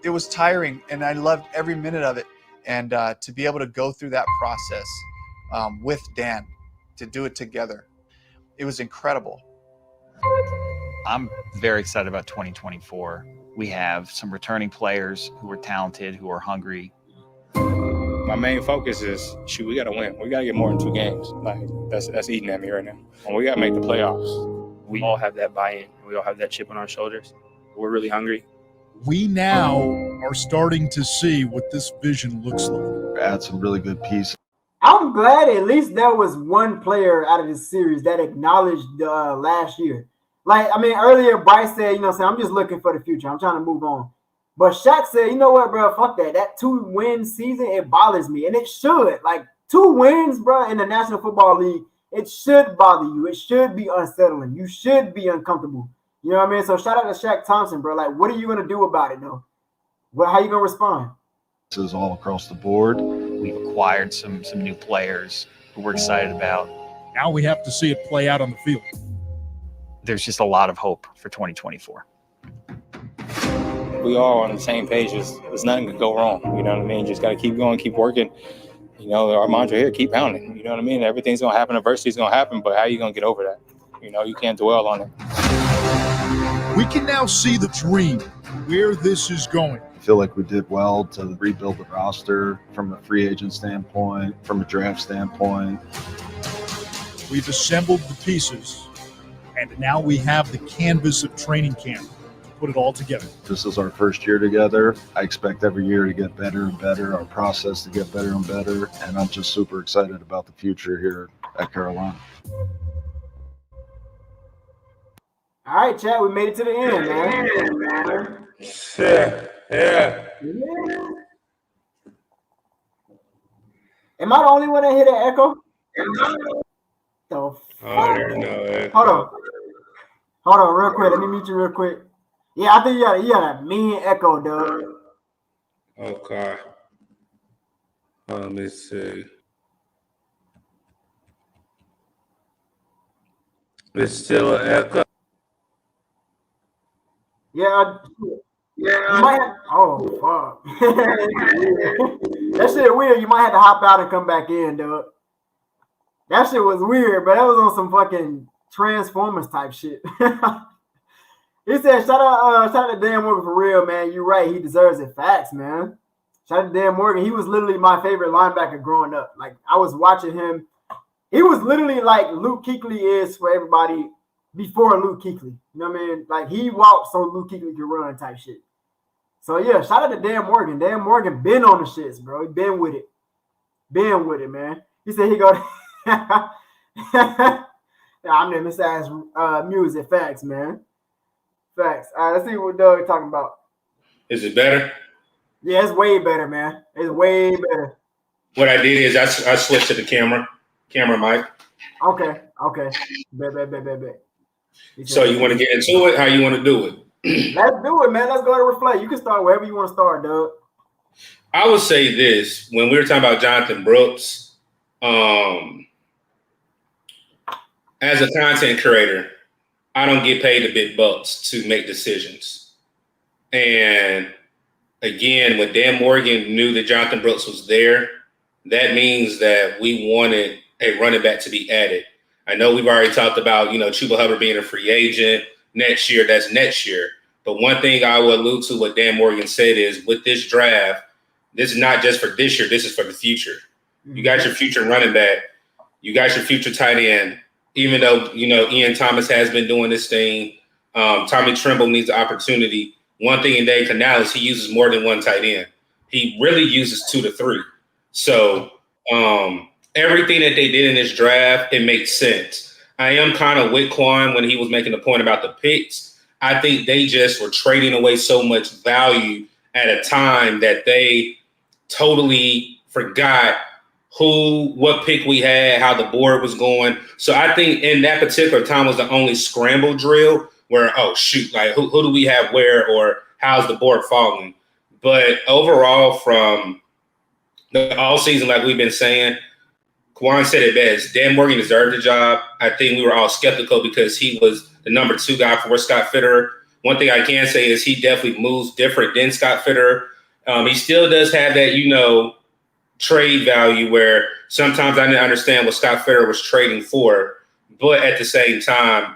Speaker 4: It was tiring, and I loved every minute of it. And to be able to go through that process with Dan, to do it together, it was incredible. I'm very excited about 2024. We have some returning players who are talented, who are hungry.
Speaker 21: My main focus is, we got to win. We got to get more than 2 games. Like that's eating at me right now. And we got to make the playoffs. We all have that buy-in. We all have that chip on our shoulders. We're really hungry.
Speaker 18: We now are starting to see what this vision looks like.
Speaker 9: Add some really good pieces.
Speaker 1: I'm glad at least there was one player out of this series that acknowledged last year. Like, I mean, earlier Bryce said, you know what I'm saying, I'm just looking for the future. I'm trying to move on. But Shaq said, you know what, bro, fuck that. That 2-win season, it bothers me. And it should. Like, 2 wins, bro, in the National Football League, it should bother you. It should be unsettling. You should be uncomfortable. You know what I mean? So shout out to Shaq Thompson, bro. Like, what are you going to do about it, though? Well, how you going to respond?
Speaker 9: This is all across the board.
Speaker 24: We've acquired some new players who we're excited about.
Speaker 18: Now we have to see it play out on the field.
Speaker 24: There's just a lot of hope for 2024.
Speaker 21: We all on the same page. There's nothing could go wrong. You know what I mean? Just got to keep going, keep working. You know, our mantra here, keep pounding. You know what I mean? Everything's going to happen. Adversity's going to happen. But how are you going to get over that? You know, you can't dwell on it.
Speaker 18: We can now see the dream, where this is going.
Speaker 9: I feel like we did well to rebuild the roster from a free agent standpoint, from a draft standpoint.
Speaker 18: We've assembled the pieces, and now we have the canvas of training camp. put it all together.
Speaker 3: This is our first year together. I expect every year to get better and better, our process to get better and better, and I'm just super excited about the future here at Carolina.
Speaker 1: All right, chat. We made it to the end, man.
Speaker 6: Yeah.
Speaker 1: Am I the only one that hear that echo?
Speaker 6: Oh, there's no echo.
Speaker 1: Hold on, real quick. Let me mute you real quick. Yeah, I think you got a mean echo, Doug.
Speaker 6: Okay. Let me see. It's still an echo.
Speaker 1: Yeah. You might have, fuck. That shit weird. You might have to hop out and come back in, Doug. That shit was weird, but that was on some fucking Transformers type shit. He said, shout out to Dan Morgan for real, man. You're right. He deserves it. Facts, man. Shout out to Dan Morgan. He was literally my favorite linebacker growing up. Like, I was watching him. He was literally like Luke Kuechly is for everybody before Luke Kuechly. You know what I mean? Like, he walked so Luke Kuechly could run type shit. So, yeah, shout out to Dan Morgan. Dan Morgan been on the shits, bro. He been with it. Been with it, man. He said he go I'm in Miss Ass music. Facts, man. Facts. All right, let's see what Doug talking about.
Speaker 6: Is it better?
Speaker 1: Yeah, it's way better, man. It's way better.
Speaker 6: What I did is I switched to the camera mic.
Speaker 1: Okay. Bet.
Speaker 6: So you want to get into it? How you want to do it?
Speaker 1: Let's do it, man. Let's go to reflect. You can start wherever you want to start, Doug.
Speaker 6: I would say this. When we were talking about Jonathan Brooks, as a content creator, I don't get paid the big bucks to make decisions. And again, when Dan Morgan knew that Jonathan Brooks was there, that means that we wanted a running back to be added. I know we've already talked about, Chuba Hubbard being a free agent next year. That's next year. But one thing I will allude to what Dan Morgan said is with this draft, this is not just for this year. This is for the future. You got your future running back. You got your future tight end. Even though, Ian Thomas has been doing this thing, Tommy Tremble needs the opportunity. One thing in Dave Canales, he uses more than one tight end. He really uses 2 to 3. So everything that they did in this draft, it makes sense. I am kind of with Quan when he was making the point about the picks. I think they just were trading away so much value at a time that they totally forgot what pick we had, how the board was going. So I think in that particular time was the only scramble drill where, oh, shoot, like who do we have where or how's the board falling? But overall, from the all season, like we've been saying, Kwan said it best. Dan Morgan deserved the job. I think we were all skeptical because he was the number 2 guy for Scott Fitterer. One thing I can say is he definitely moves different than Scott Fitterer. He still does have that, trade value where sometimes I didn't understand what Scott Fitterer was trading for. But at the same time,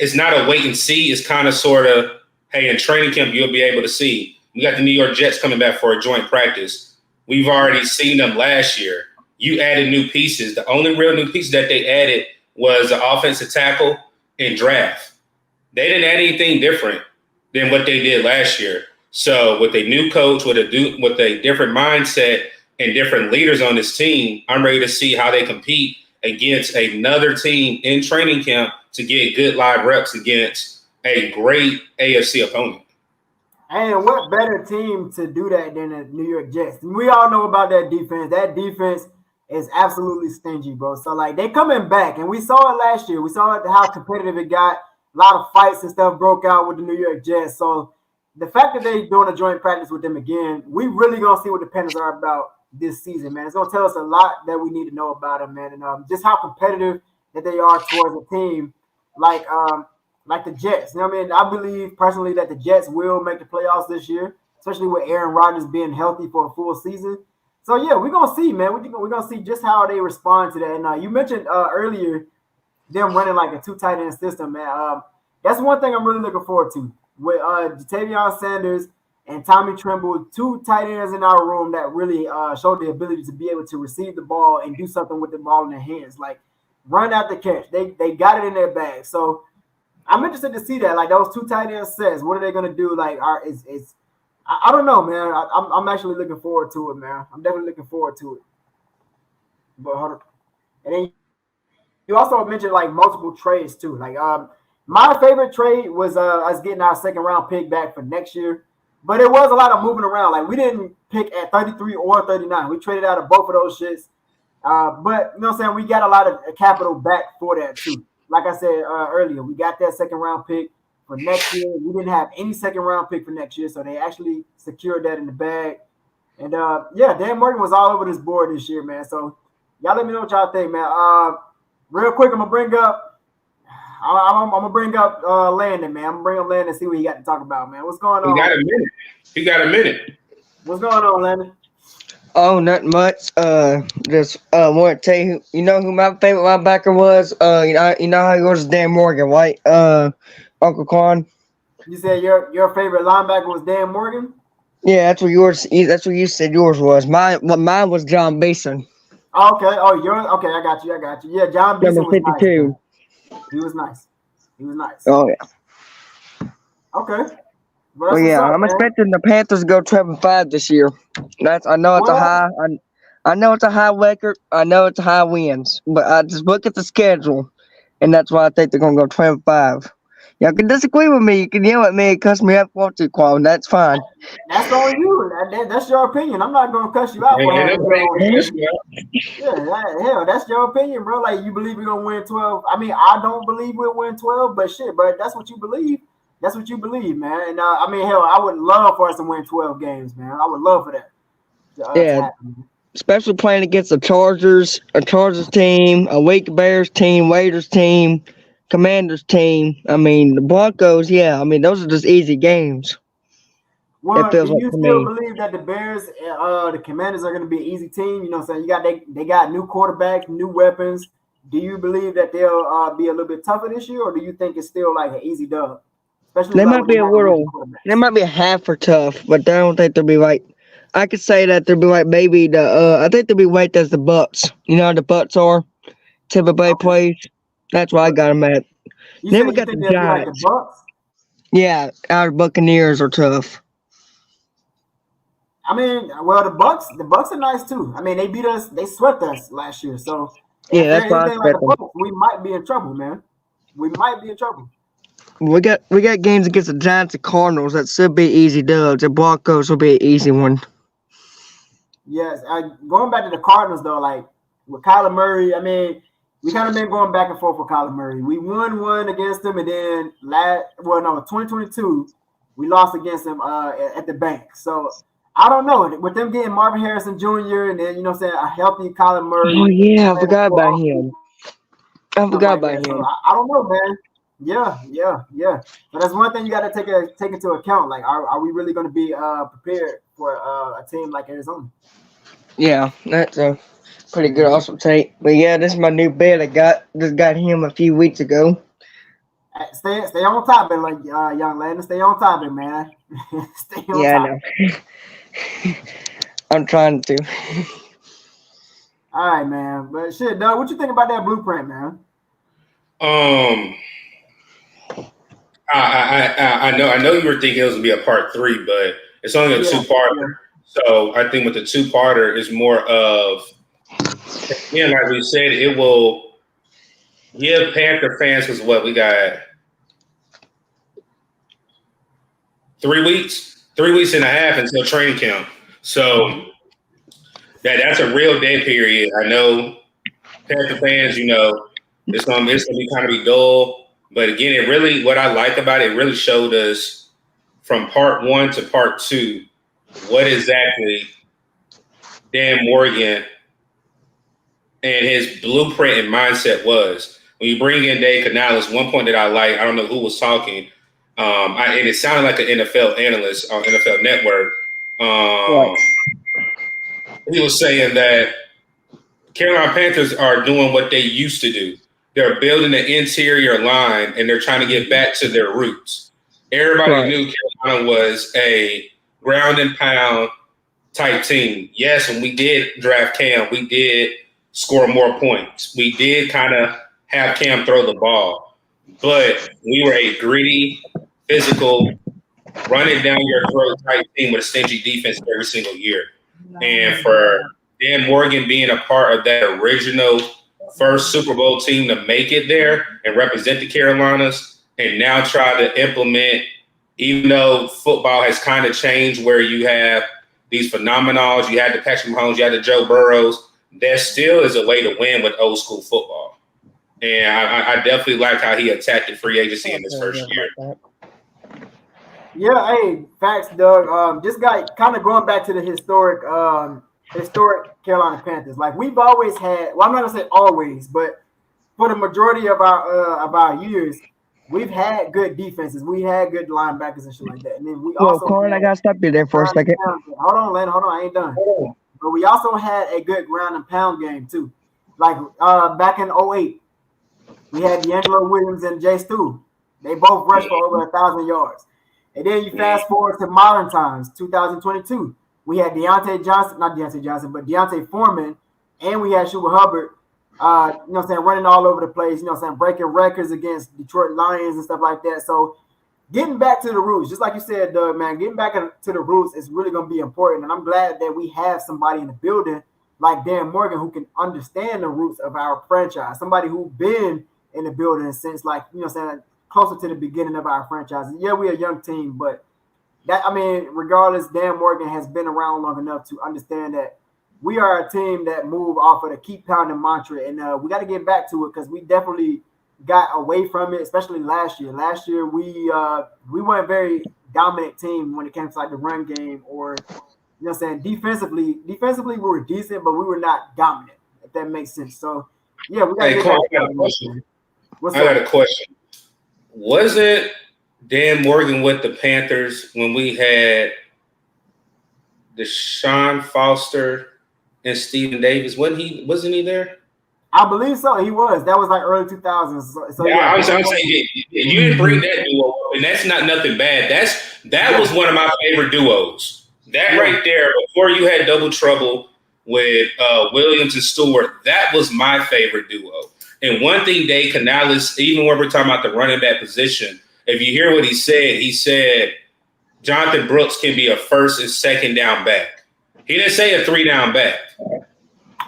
Speaker 6: it's not a wait and see. It's kind of sort of, hey, in training camp, you'll be able to see. We got the New York Jets coming back for a joint practice. We've already seen them last year. You added new pieces. The only real new piece that they added was the offensive tackle and draft. They didn't add anything different than what they did last year. So with a new coach, with a different mindset and different leaders on this team, I'm ready to see how they compete against another team in training camp to get good live reps against a great AFC opponent.
Speaker 1: And what better team to do that than the New York Jets? We all know about that defense. That defense is absolutely stingy, bro. So, like, they coming back. And we saw it last year. We saw how competitive it got. A lot of fights and stuff broke out with the New York Jets. So, the fact that they're doing a joint practice with them again, we really going to see what the Panthers are about this season, man. It's going to tell us a lot that we need to know about them, man. And just how competitive that they are towards a team like the Jets. You know what I mean? I believe personally that the Jets will make the playoffs this year, especially with Aaron Rodgers being healthy for a full season. So, yeah, we're going to see, man. We're going to see just how they respond to that. And you mentioned earlier them running like a 2 tight end system, man. That's one thing I'm really looking forward to. With Jatavion Sanders and Tommy Tremble, 2 tight ends in our room that really showed the ability to be able to receive the ball and do something with the ball in their hands. Like, run out the catch. They got it in their bag. So, I'm interested to see that. Like those two tight end sets, what are they gonna do? Like, I don't know, man. I'm actually looking forward to it, man. I'm definitely looking forward to it. But hold on. And then you also mentioned like multiple trades too. Like my favorite trade was us getting our second round pick back for next year. But it was a lot of moving around. Like we didn't pick at 33 or 39. We traded out of both of those shits. But you know what I'm saying? We got a lot of capital back for that too. Like I said earlier, we got that second round pick for next year. We didn't have any second round pick for next year, so they actually secured that in the bag. And yeah, Dan Morgan was all over this board this year, man. So y'all let me know what y'all think, man. Real quick, I'm gonna bring up Landon, man. I'm gonna bring up Landon and see what he got to talk about, man. What's going on?
Speaker 6: He got a minute.
Speaker 1: What's going on, Landon?
Speaker 8: Oh, not much. Just want to tell you, you know who my favorite linebacker was? You know how yours is Dan Morgan, right? Uncle Quan.
Speaker 1: You said your favorite linebacker was Dan Morgan?
Speaker 8: Yeah, that's what yours. That's what you said yours was. Mine was John Beeson.
Speaker 1: Oh, okay. Oh, yours. Okay, I got you. Yeah, John Beeson
Speaker 8: Number
Speaker 1: was
Speaker 8: 52.
Speaker 1: Nice. He was nice.
Speaker 8: Oh yeah.
Speaker 1: Okay.
Speaker 8: Well, yeah, I'm expecting the Panthers to go 12-5 this year. I know it's a high. I know it's a high record. I know it's a high wins, but I just look at the schedule, and that's why I think they're gonna go 12-5. Y'all can disagree with me. You can yell at me and cuss me out for too, Quan. That's fine.
Speaker 1: That's on you. That's your opinion. I'm not gonna cuss you out for having hell, that's your opinion, bro. Like you believe we're gonna win 12. I mean, I don't believe we'll win 12, but shit, bro, that's what you believe. That's what you believe, man. And I mean, hell, I would love for us to win 12 games, man. I would love for that.
Speaker 8: Yeah, especially playing against a Chargers team, a weak Bears team, Raiders team, Commanders team. I mean, the Broncos. Yeah, I mean, those are just easy games.
Speaker 1: Well, do you still believe that the Bears, the Commanders are going to be an easy team? You know what I'm saying? They got new quarterbacks, new weapons. Do you believe that they'll be a little bit tougher this year, or do you think it's still like an easy dub? Especially
Speaker 8: they might be a little. They might be a half or tough, but I don't think they'll be like. I could say that they'll be like maybe the. I think they'll be ranked as the Bucks. You know how the Bucks are. Tampa Bay plays. That's why I got them at. Then we got the Giants.
Speaker 1: Like the Bucks?
Speaker 8: Yeah, our Buccaneers are tough.
Speaker 1: I mean, well, the Bucks are nice too. I mean, they beat us, they swept us last year. So
Speaker 8: yeah, that's why
Speaker 1: anything like the Bucks, we might be in trouble, man. We might be in trouble.
Speaker 8: We got games against the Giants and Cardinals that should be easy dubs. The Broncos will be an easy one.
Speaker 1: Yes, going back to the Cardinals though, like with Kyler Murray, I mean, we kind of been going back and forth with Kyler Murray. We won one against him, and then 2022, we lost against him at the bank. So I don't know. With them getting Marvin Harrison Jr. and then, you know what I'm saying, a healthy Kyler Murray.
Speaker 8: Oh, yeah, I forgot about him. I forgot about him.
Speaker 1: So I don't know, man. Yeah. But that's one thing you got to take into account. Like, are we really going to be prepared for a team like Arizona?
Speaker 8: Yeah, that's a pretty good, awesome take. But yeah, this is my new bed. Just got him a few weeks ago.
Speaker 1: Stay on top of it, like young Landon. Stay on top of it, man. Stay on top.
Speaker 8: Yeah, I know. I'm trying to.
Speaker 1: All right, man. But shit, Doug, what you think about that blueprint, man?
Speaker 6: I know you were thinking it was gonna be a part 3, but it's only a two-parter. Yeah. So I think with the two-parter is more of, again, like we said, it will give Panther fans, because what we got 3 weeks and a half until training camp. So that's a real dead period. I know Panther fans, you know, it's gonna be kind of be dull. But again, it really, what I like about it really showed us from part 1 to part 2 what exactly Dan Morgan and his blueprint and mindset was. When you bring in Dave Canales, one point that I like, I don't know who was talking, and it sounded like an NFL analyst on NFL Network. He was saying that Carolina Panthers are doing what they used to do. They're building an interior line, and they're trying to get back to their roots. Everybody knew Carolina was a ground and pound type team. Yes, when we did draft Cam, we did score more points. We did kind of have Cam throw the ball. but we were a gritty, physical, run it down your throat type team with a stingy defense every single year. And for Dan Morgan being a part of that original first Super Bowl team to make it there and represent the Carolinas, and now try to implement, even though football has kind of changed where you have these phenomenals, you had the Patrick Mahomes, you had the Joe Burrows, there still is a way to win with old school football. And I definitely like how he attacked the free agency in his first year.
Speaker 1: Yeah, hey, facts, Doug. This guy kind of going back to the historic Carolina Panthers. Like we've always had. Well, I'm not gonna say always, but for the majority of our years, we've had good defenses. We had good linebackers and shit like that. And then we
Speaker 8: Well,
Speaker 1: also
Speaker 8: Corn, I
Speaker 1: had
Speaker 8: gotta stop you there for a second.
Speaker 1: Hold on, Len. Hold on, I ain't done. But we also had a good ground and pound game too. Like back in 2008, we had D'Angelo Williams and Jay Stu. They both rushed for over 1,000 yards. And then you fast forward to modern times, 2022. We had Deontay Foreman, and we had Schuba Hubbard, running all over the place, breaking records against Detroit Lions and stuff like that. So getting back to the roots, just like you said, Doug, man, getting back to the roots is really going to be important. And I'm glad that we have somebody in the building like Dan Morgan who can understand the roots of our franchise, somebody who's been in the building since closer to the beginning of our franchise. Yeah, we're a young team, but regardless, Dan Morgan has been around long enough to understand that we are a team that move off of the keep pounding mantra, and we got to get back to it because we definitely got away from it, especially last year. Last year, we weren't a very dominant team when it came to like the run game or, defensively. Defensively, we were decent, but we were not dominant, if that makes sense. So, yeah, we got to get back to it.
Speaker 6: I got a question. Wasn't Dan Morgan with the Panthers when we had Deshaun Foster and Stephen Davis? Wasn't he there?
Speaker 1: I believe so. He was. That was like early 2000s. So yeah,
Speaker 6: I'm saying you didn't bring that duo up, and that's not nothing bad. That was one of my favorite duos. That right there, before you had double trouble with Williams and Stewart, that was my favorite duo. And one thing Dave Canales, even when we're talking about the running back position, if you hear what he said Jonathan Brooks can be a first and second down back. He didn't say a 3-down back.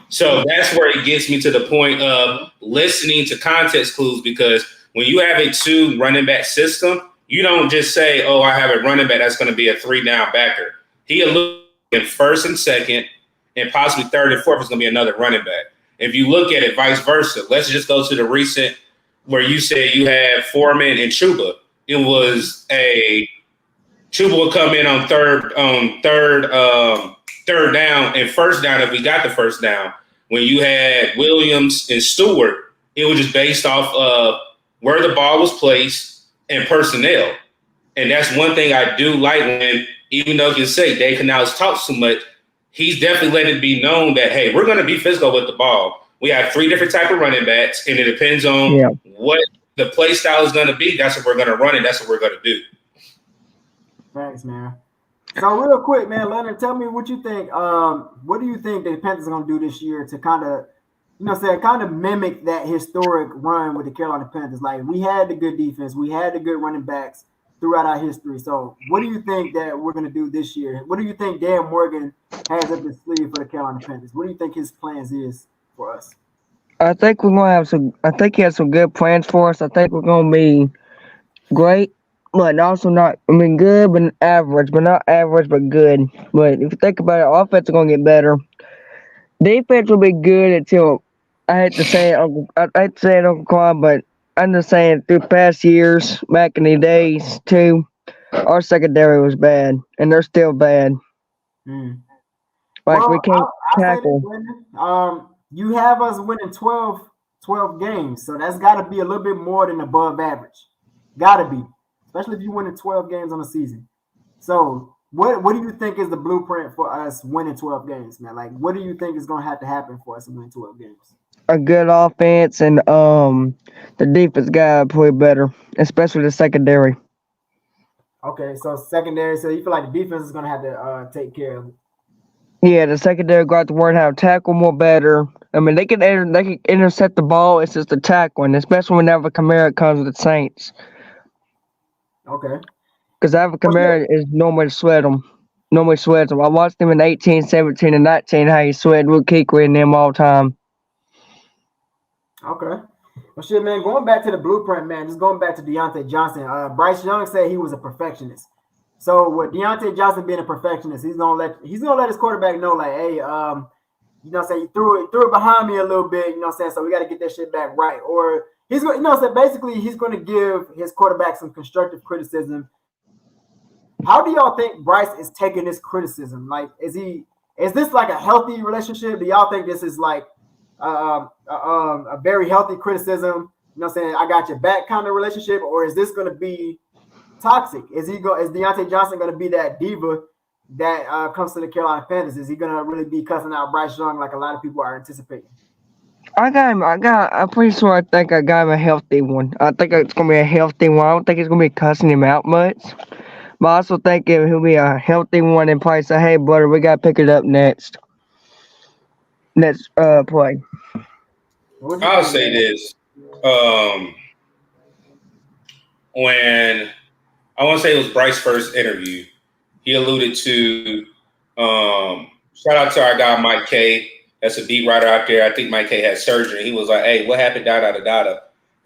Speaker 6: So that's where it gets me to the point of listening to context clues, because when you have a 2 running back system, you don't just say, oh, I have a running back that's going to be a 3-down backer. He alluded in first and second and possibly third and fourth is going to be another running back. If you look at it vice versa, let's just go to the recent where you said you had Foreman and Chuba. It was Chuba would come in on third down and first down if we got the first down. When you had Williams and Stewart, it was just based off of where the ball was placed and personnel. And that's one thing I do like when, even though you can say Dave Canales talks too much, he's definitely letting it be known that, hey, we're going to be physical with the ball. We have 3 different type of running backs, and it depends on what the play style is going to be. That's what we're going to run, and that's what we're going to do.
Speaker 1: Thanks, man. So real quick, man, Leonard, tell me what you think. What do you think the Panthers are going to do this year to kind of mimic that historic run with the Carolina Panthers? Like, we had the good defense, we had the good running backs throughout our history. So what do you think that we're going to do this year? What do you think Dan Morgan has up his sleeve for the Carolina Panthers? What do you think his plans is for us?
Speaker 8: I think we're gonna have some. I think he has some good plans for us. I think we're gonna be great, but also not. I mean, good but average, but not average but good. But if you think about it, offense is gonna get better. Defense will be good until I hate to say it, Uncle Quan, but I'm just saying through past years, back in the days too, our secondary was bad, and they're still bad. Like we can't tackle.
Speaker 1: You have us winning 12 games, so that's got to be a little bit more than above average. Got to be, especially if you're winning 12 games on a season. So what do you think is the blueprint for us winning 12 games, man? Like, what do you think is going to have to happen for us to win 12 games?
Speaker 8: A good offense and the defense got to play better, especially the secondary.
Speaker 1: Okay, so secondary. So you feel like the defense is going to have to take care of it?
Speaker 8: Yeah, the secondary got to learn how to tackle more better, I mean, they can intercept the ball. It's just a tackling, especially whenever Kamara comes with the Saints.
Speaker 1: Okay.
Speaker 8: Because Alvin Kamara is normally sweat him. I watched him in 18, 17, and 19, how he sweated Luke Kuechly and them all the time.
Speaker 1: Okay. Well, shit, man, going back to the blueprint, man, just going back to Deontay Johnson. Bryce Young said he was a perfectionist. So with Deontay Johnson being a perfectionist, he's gonna let his quarterback know, like, hey, you know what I'm saying, you threw it behind me a little bit, you know what I'm saying, so we got to get that shit back right. Or he's going, you know what I'm saying, basically he's going to give his quarterback some constructive criticism. How do y'all think Bryce is taking this criticism? Like, is this like a healthy relationship? Do y'all think this is like a very healthy criticism? You know what I'm saying? I got your back kind of relationship, or is this going to be toxic? Is Deontay Johnson going to be that diva that comes to the Carolina Panthers? Is he going to really be cussing out Bryce Young like a lot of people are anticipating?
Speaker 8: I'm pretty sure I think I got him a healthy one. I think it's going to be a healthy one. I don't think it's going to be cussing him out much. But I also think he'll be a healthy one and probably say, hey, brother, we got to pick it up next play.
Speaker 6: I'll say this. When I want to say it was Bryce's first interview, he alluded to shout out to our guy Mike K. That's a beat writer out there. I think Mike K had surgery. He was like, hey, what happened? The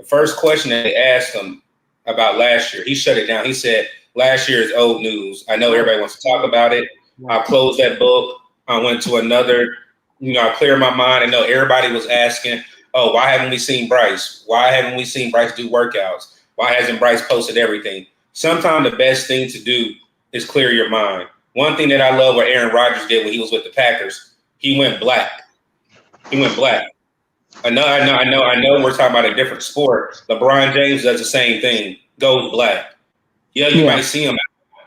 Speaker 6: first question that they asked him about last year, he shut it down. He said, last year is old news. I know everybody wants to talk about it. I closed that book. I went to another, I cleared my mind. I know everybody was asking, oh, why haven't we seen Bryce? Why haven't we seen Bryce do workouts? Why hasn't Bryce posted everything? Sometimes the best thing to do is clear your mind. One thing that I love what Aaron Rodgers did when he was with the Packers, he went black. I know we're talking about a different sport. LeBron James does the same thing, goes black. Yeah, you might see him,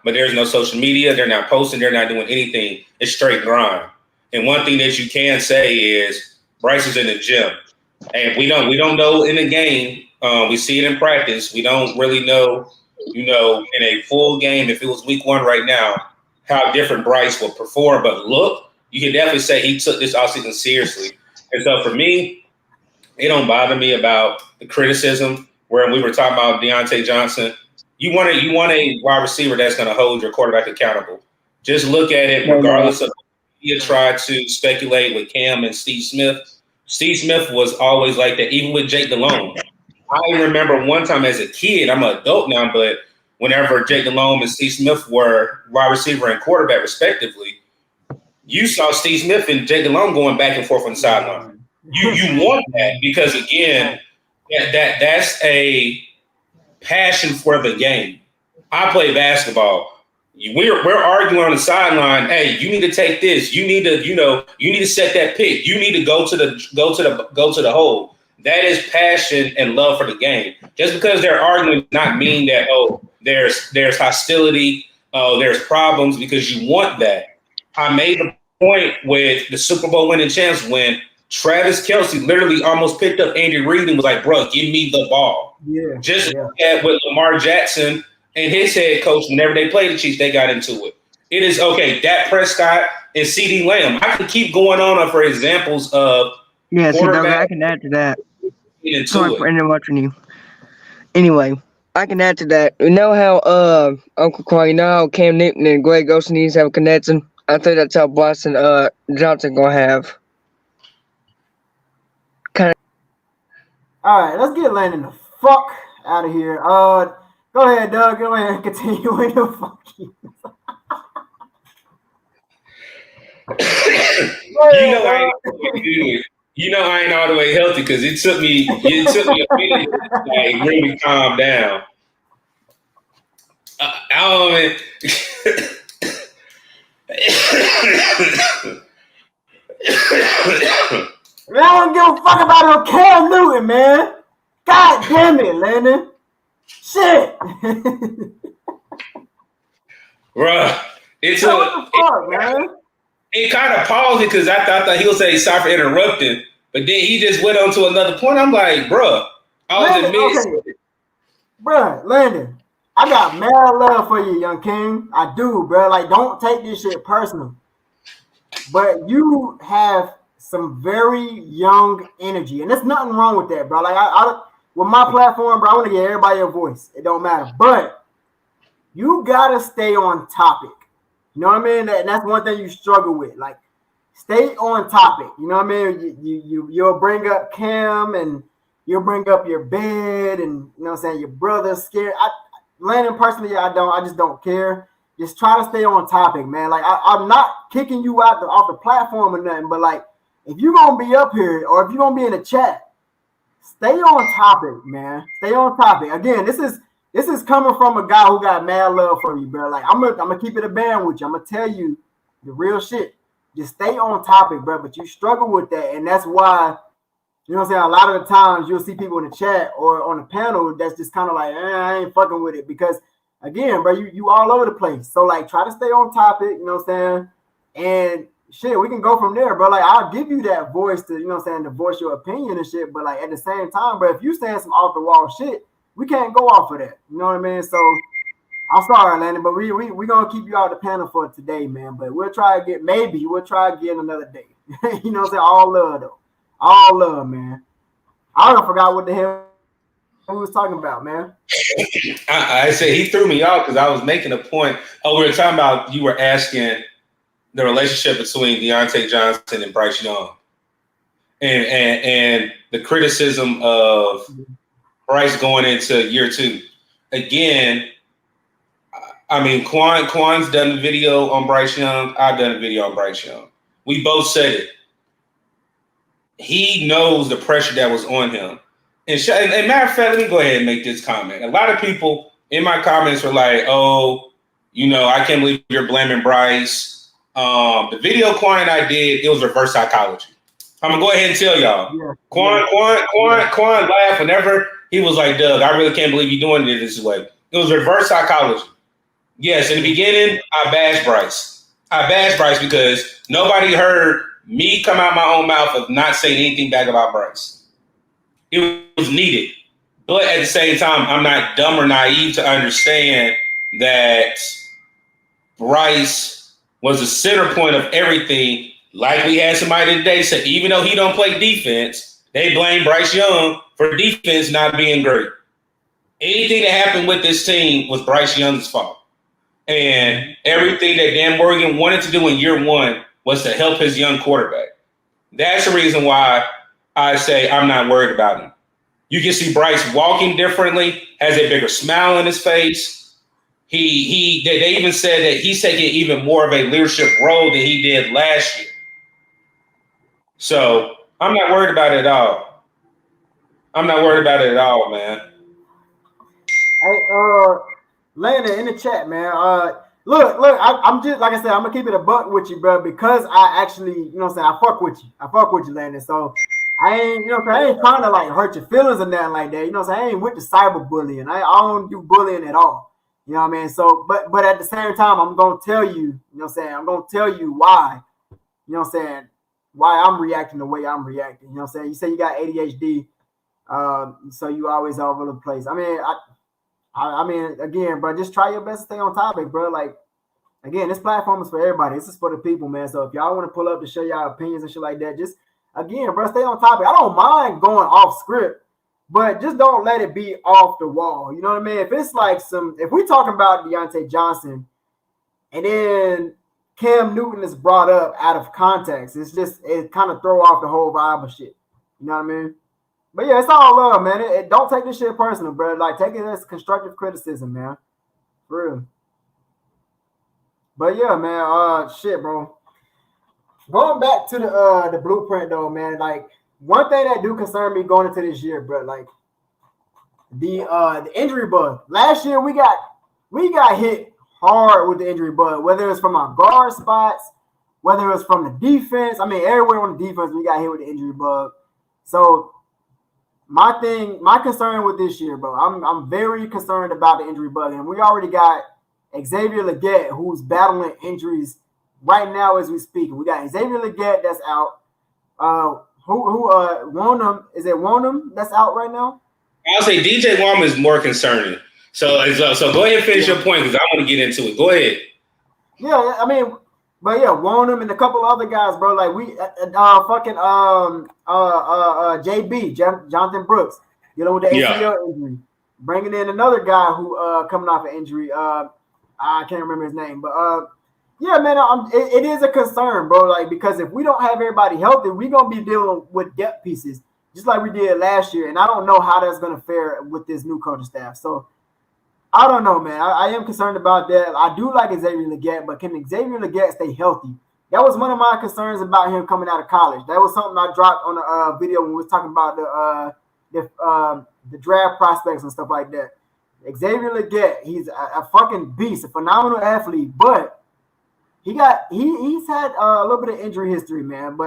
Speaker 6: but there's no social media. They're not posting. They're not doing anything. It's straight grind. And one thing that you can say is Bryce is in the gym. And we don't know in the game. We see it in practice. We don't really know, in a full game, if it was week 1 right now, how different Bryce will perform. But look, you can definitely say he took this offseason seriously. And so for me, it don't bother me about the criticism where we were talking about Deontay Johnson. You want a wide receiver that's going to hold your quarterback accountable. Just look at it regardless of you tried to speculate with Cam and Steve Smith. Steve Smith was always like that, even with Jake Delhomme. I remember one time as a kid, I'm an adult now, but whenever Jake Delhomme and Steve Smith were wide receiver and quarterback respectively, you saw Steve Smith and Jake Delhomme going back and forth on the sideline. You want that because, again, that's a passion for the game. I play basketball. We're arguing on the sideline. Hey, you need to take this. You need to, you need to set that pick. You need to go to the hole. That is passion and love for the game. Just because they're arguing does not mean that there's hostility, there's problems, because you want that. I made the point with the Super Bowl winning champs when Travis Kelce literally almost picked up Andy Reid and was like, bro, give me the ball. Just like with Lamar Jackson and his head coach, whenever they played the Chiefs, they got into it. It is okay. Dak Prescott and CeeDee Lamb. I can keep going on for examples of
Speaker 8: I can add to that. Sorry for interrupting you. Anyway, I can add to that. You know how Uncle Quan, you know how Cam Newton and Greg Olsen have a connection? I think that's how Bryce and Johnson gonna have.
Speaker 1: All right, let's get Landon the fuck out of here. Go ahead, Doug. Go ahead and continue with the fucking.
Speaker 6: I ain't all the way healthy because it took me a minute to like really calm down.
Speaker 1: Man, I don't give a fuck about Cam Newton, man. God damn it, Landon. Shit.
Speaker 6: Bruh,
Speaker 1: man.
Speaker 6: It kind of paused it because I thought he would say sorry for interrupting, but then he just went on to another point. I'm like, bruh,
Speaker 1: Bruh, Landon, I got mad love for you, young king. I do, bruh. Like, don't take this shit personal. But you have some very young energy, and there's nothing wrong with that, bro. Like I with my platform, bro, I want to get everybody a voice. It don't matter, but you gotta stay on topic. You know what I mean? And that's one thing you struggle with. Like, stay on topic. You know what I mean? You'll bring up Cam and you'll bring up your bed and you know what I'm saying, your brother's scared. Landon, personally, I just don't care. Just try to stay on topic, man. Like I'm not kicking you out off the platform or nothing, but like if you're gonna be up here or if you're gonna be in the chat, stay on topic, man. Stay on topic. Again, this is coming from a guy who got mad love for you, bro. Like I'm gonna keep it a band with you. I'm gonna tell you the real shit. Just stay on topic, bro. But you struggle with that, and that's why, you know what I'm saying, a lot of the times you'll see people in the chat or on the panel that's just kind of like, I ain't fucking with it. Because again, bro, you all over the place. So like try to stay on topic, you know what I'm saying? And shit, we can go from there, bro. Like I'll give you that voice to, you know what I'm saying, to voice your opinion and shit. But like at the same time, bro, if you saying some off the wall shit, we can't go off of that. You know what I mean? So I'm sorry, Landon, but we gonna keep you out of the panel for today, man. But we'll try again another day. You know what I'm saying? All love though. All love, man. I don't forgot what the hell we was talking about, man.
Speaker 6: I said he threw me off because I was making a point. Oh, we were talking about, you were asking the relationship between Deontay Johnson and Bryce Young. And the criticism of Bryce going into year 2. Again, I mean, Quan's done a video on Bryce Young. I've done a video on Bryce Young. We both said it. He knows the pressure that was on him. And matter of fact, let me go ahead and make this comment. A lot of people in my comments were like, oh, you know, I can't believe you're blaming Bryce. The video Quan and I did, it was reverse psychology. I'm going to go ahead and tell y'all. Yeah. Quan laughed whenever he was like, Doug, I really can't believe you're doing it this way. It was reverse psychology. Yes, in the beginning, I bashed Bryce. Because nobody heard me come out my own mouth of not saying anything bad about Bryce. It was needed. But at the same time, I'm not dumb or naive to understand that Bryce was the center point of everything. Like we had somebody today say, even though he don't play defense, they blame Bryce Young for defense not being great. Anything that happened with this team was Bryce Young's fault. And everything that Dan Morgan wanted to do in year 1 was to help his young quarterback. That's the reason why I say I'm not worried about him. You can see Bryce walking differently, has a bigger smile on his face. They even said that he's taking even more of a leadership role than he did last year. So I'm not worried about it at all. Man.
Speaker 1: Hey, Landon in the chat, man. Look, I'm just, like I said, I'm gonna keep it a buck with you, bro, because I actually, you know what I'm saying, I fuck with you, Landon. So I ain't, you know what I'm saying, I ain't trying to like hurt your feelings or nothing like that. You know what I'm saying? I ain't with the cyberbullying. I don't do bullying at all. You know what I mean? So, but at the same time, I'm gonna tell you, you know what I'm saying, I'm gonna tell you why, you know what I'm saying, why I'm reacting the way I'm reacting. You know what I'm saying? You say you got ADHD, so you always all over the place. I mean, again, bro, just try your best to stay on topic, bro. Like, again, this platform is for everybody. This is for the people, man. So if y'all want to pull up to show y'all opinions and shit like that, just, again, bro, stay on topic. I don't mind going off script, but just don't let it be off the wall. You know what I mean? If it's like if we talking about Deontay Johnson and then Cam Newton is brought up out of context, it kind of throw off the whole vibe of shit. You know what I mean? But yeah, it's all love, man. Don't take this shit personal, bro. Like, take it as constructive criticism, man. For real. But yeah, man. Shit, bro. Going back to the blueprint, though, man. Like, one thing that do concern me going into this year, bro. Like, the injury bug. Last year we got hit hard with the injury bug, whether it's from our guard spots, whether it's from the defense. I mean, everywhere on the defense we got hit with the injury bug. So my concern with this year, bro, I'm very concerned about the injury bug, and we already got Xavier Legette, who's battling injuries right now as we speak. We got Xavier Legette that's out. Wonham, is it Wonham that's out right now?
Speaker 6: I'll say DJ Wonham is more concerning. So go ahead and finish your point because I want to get into it. Go ahead.
Speaker 1: Yeah, I mean, But yeah, Wonham and a couple other guys, bro. Like JB, Jonathan Brooks, dealing with the ACL injury. Bringing in another guy who coming off an injury. I can't remember his name, but yeah, man, it is a concern, bro. Like, because if we don't have everybody healthy, we're gonna be dealing with depth pieces, just like we did last year. And I don't know how that's gonna fare with this new coaching staff. So I don't know, man. I am concerned about that. I do like Xavier Legette, but can Xavier Legette stay healthy? That was one of my concerns about him coming out of college. That was something I dropped on a video when we was talking about the draft prospects and stuff like that. Xavier Legette, he's a fucking beast, a phenomenal athlete, but he's had a little bit of injury history, man.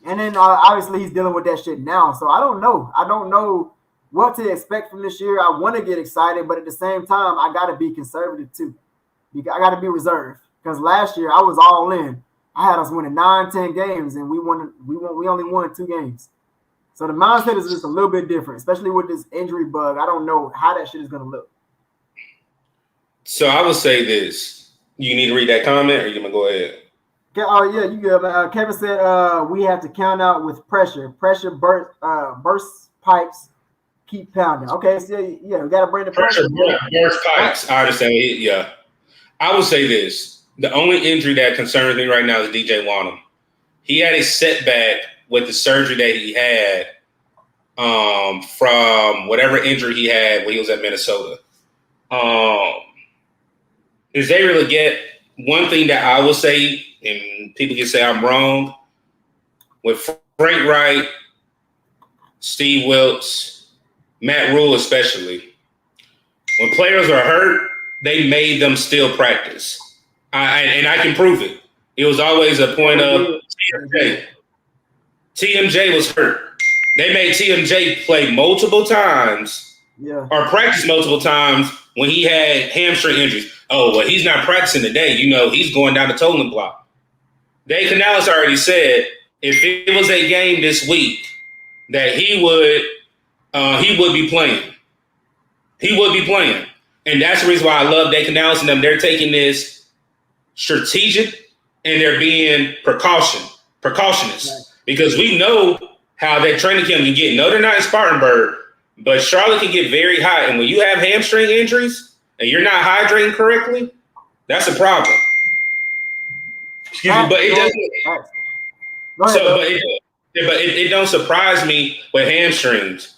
Speaker 1: And then obviously he's dealing with that shit now. So I don't know what to expect from this year. I want to get excited, but at the same time, I got to be conservative too. I got to be reserved because last year I was all in. I had us winning 9-10 games, and we only won 2 games. So the mindset is just a little bit different, especially with this injury bug. I don't know how that shit is going to look.
Speaker 6: So I would say this. You need to read that comment, or you gonna go ahead?
Speaker 1: Oh yeah, you good. Kevin said we have to count out with pressure. Pressure burst pipes keep pounding. Okay, so yeah, we gotta bring the pressure.
Speaker 6: Burst pipes. I understand. Yeah, I would say this: the only injury that concerns me right now is DJ Wonnum. He had a setback with the surgery that he had from whatever injury he had when he was at Minnesota. Xavier Legette, one thing that I will say, and people can say I'm wrong, with Frank Wright, Steve Wilkes, Matt Rule especially, when players are hurt, they made them still practice. And I can prove it. It was always a point of TMJ. TMJ was hurt. They made TMJ play multiple times or practice multiple times when he had hamstring injuries. Oh, well, he's not practicing today. He's going down the totem block. Dave Canales already said if it was a game this week that he would be playing. He would be playing. And that's the reason why I love Dave Canales and them. They're taking this strategic and they're being precautionist. Because we know how that training camp can get. No, they're not in Spartanburg, but Charlotte can get very hot. And when you have hamstring injuries, and you're not hydrating correctly, that's a problem. Excuse me, but it doesn't. It don't surprise me with hamstrings.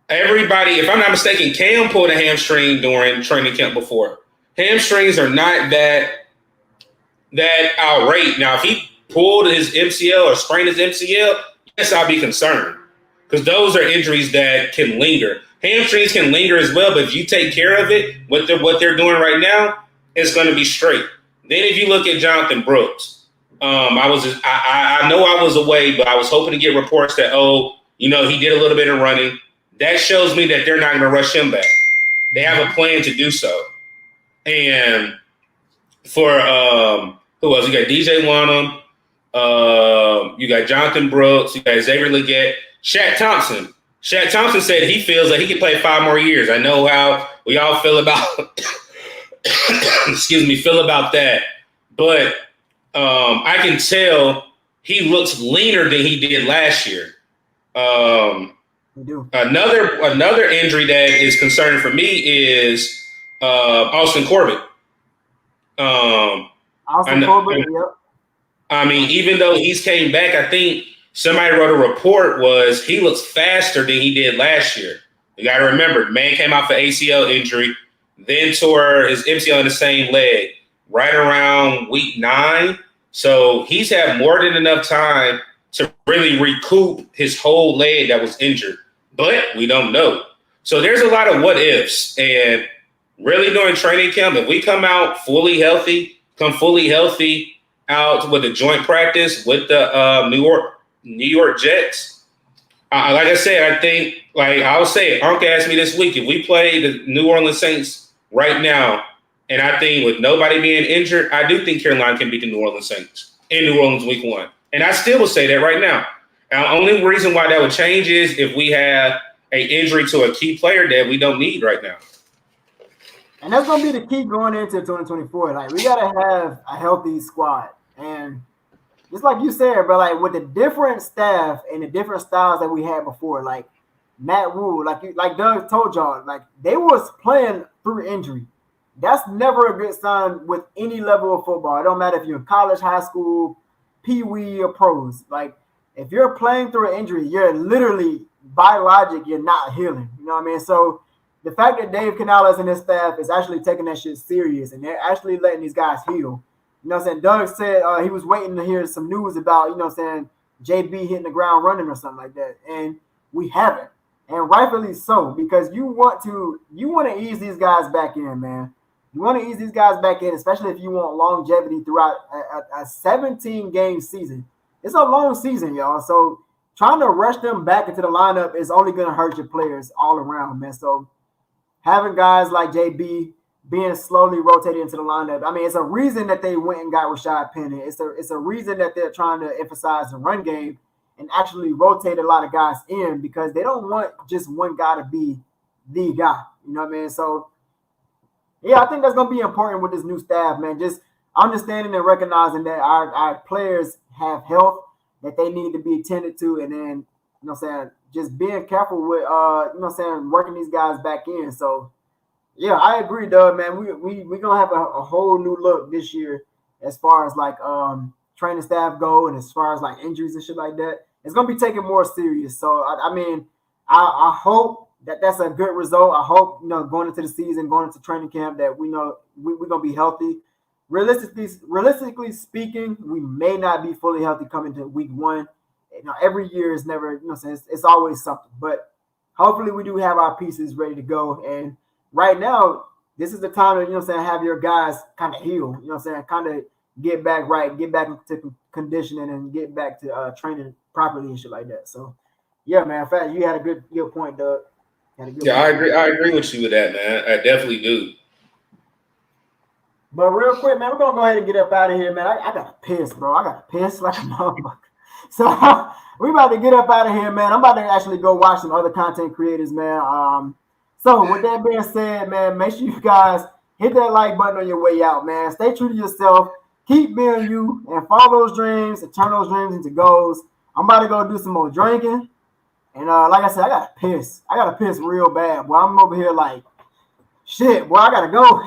Speaker 6: Everybody, if I'm not mistaken, Cam pulled a hamstring during training camp before. Hamstrings are not that outright. Now, if he pulled his MCL or sprained his MCL, yes, I'll be concerned because those are injuries that can linger. Hamstrings can linger as well, but if you take care of it, what they're doing right now, it's going to be straight. Then if you look at Jonathan Brooks, I know I was away, but I was hoping to get reports that, he did a little bit of running. That shows me that they're not going to rush him back. They have a plan to do so. And for who else? You got DJ Wonnum, you got Jonathan Brooks, you got Xavier Legette, Shaq Thompson. Shaq Thompson said he feels that he can play 5 more years. I know how we all feel about feel about that. But I can tell he looks leaner than he did last year. Another injury that is concerning for me is Austin Corbett. I mean, even though he's came back, I think somebody wrote a report was he looks faster than he did last year. You got to remember, the man came off an ACL injury, then tore his MCL in the same leg right around week 9. So he's had more than enough time to really recoup his whole leg that was injured. But we don't know. So there's a lot of what ifs. And really during training camp, if we come out fully healthy out with a joint practice with the New York Jets. Like I said, I think, I'll say it. Unc asked me this week if we play the New Orleans Saints right now, and I think with nobody being injured, I do think Carolina can beat the New Orleans Saints in New Orleans week 1. And I still will say that right now. And the only reason why that would change is if we have an injury to a key player that we don't need right now.
Speaker 1: And that's going to be the key going into 2024. We got to have a healthy squad. And just like you said, bro, like with the different staff and the different styles that we had before, like Matt Rule, like Doug told y'all, like they was playing through injury. That's never a good sign with any level of football. It don't matter if you're in college, high school, pee wee, or pros. Like if you're playing through an injury, you're literally by logic, you're not healing. You know what I mean? So the fact that Dave Canales and his staff is actually taking that shit serious and they're actually letting these guys heal. You know what I'm saying? Doug said he was waiting to hear some news about, you know what I'm saying, JB hitting the ground running or something like that. And we haven't. And rightfully so, because you want to ease these guys back in, man. You want to ease these guys back in, especially if you want longevity throughout a 17-game season. It's a long season, y'all. So trying to rush them back into the lineup is only going to hurt your players all around, man. So having guys like JB being slowly rotated into the lineup, I mean, it's a reason that they went and got Rashad Penny. It's a reason that they're trying to emphasize the run game and actually rotate a lot of guys in because they don't want just one guy to be the guy. You know what I mean? So, yeah, I think that's going to be important with this new staff, man. Just understanding and recognizing that our players have health that they need to be attended to, and then, you know what I'm saying, just being careful with, you know what I'm saying, working these guys back in. So, yeah, I agree, Doug, man. We're going to have a whole new look this year as far as, like, training staff go and as far as, like, injuries and shit like that. It's going to be taken more serious. So, I mean, I hope that that's a good result. I hope, you know, going into the season, going into training camp, that we know we're going to be healthy. Realistically speaking, we may not be fully healthy coming to week one. You know, every year is never, you know what I'm saying, it's always something. But hopefully we do have our pieces ready to go. And right now, this is the time to, you know what I'm saying, have your guys kind of heal. You know what I'm saying, kind of get back right, get back into conditioning and get back to training properly and shit like that. So, yeah, man, in fact, you had a good point, Doug.
Speaker 6: I agree with you with that, man. I definitely do.
Speaker 1: But real quick, man, we're going to go ahead and get up out of here, man. I got to piss, bro. I got to piss like a motherfucker. So we about to get up out of here, man. I'm about to actually go watch some other content creators, man. So with that being said, man, make sure you guys hit that like button on your way out, man. Stay true to yourself. Keep being you and follow those dreams and turn those dreams into goals. I'm about to go do some more drinking. And like I said, I got to piss. I got to piss real bad. Boy, I'm over here like, shit, boy, I got to go.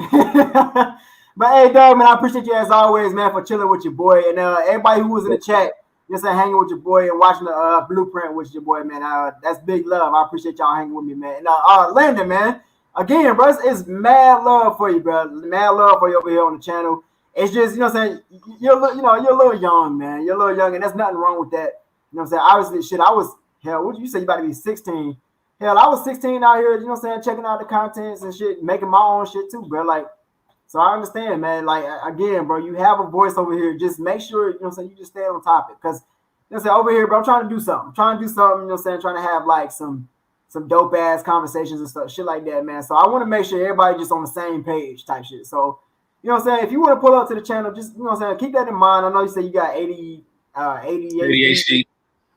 Speaker 1: But hey, Doug, man, I appreciate you as always, man, for chilling with your boy. And everybody who was in the chat, just hanging with your boy and watching the blueprint with your boy, man. That's big love. I appreciate y'all hanging with me, man. And Landon, man, again, bro, it's mad love for you, bro. Mad love for you over here on the channel. It's just, you know what I'm saying, you're a little young, man. You're a little young, and there's nothing wrong with that. You know what I'm saying? Obviously, shit, I was, hell, what did you say? You about to be 16. Hell, I was 16 out here, you know what I'm saying, checking out the contents and shit, making my own shit too, bro. Like, so I understand, man. Like, again, bro, you have a voice over here. Just make sure, you know what I'm saying, you just stay on topic. Because, you know what I'm saying, over here, bro, I'm trying to do something. You know what I'm saying, trying to have, like, some dope-ass conversations and stuff, shit like that, man. So I want to make sure everybody just on the same page type shit. So, you know what I'm saying, if you want to pull up to the channel, just, you know what I'm saying, keep that in mind. I know you say you got ADHD.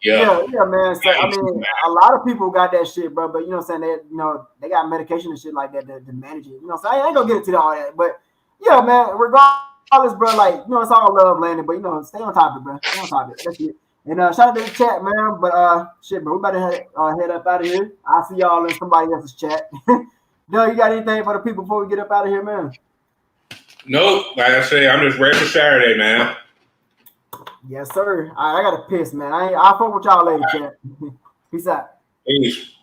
Speaker 1: Yeah, man. So, I mean, a lot of people got that shit, bro. But you know what I'm saying? They got medication and shit like that to manage it. You know what I'm saying? I ain't gonna get into all that. But yeah, man, regardless, bro, like, you know, it's all love, Landon. But, you know, stay on topic, bro. Stay on topic. That's it. And shout out to the chat, man. But shit, bro, we about to head up out of here. I'll see y'all in somebody else's chat. Doug, you got anything for the people before we get up out of here, man?
Speaker 6: Nope. Like I say, I'm just ready for Saturday, man.
Speaker 1: Yes, sir. All right, I got to piss, man. I'll fuck with y'all later, chat. Peace out.
Speaker 6: Peace.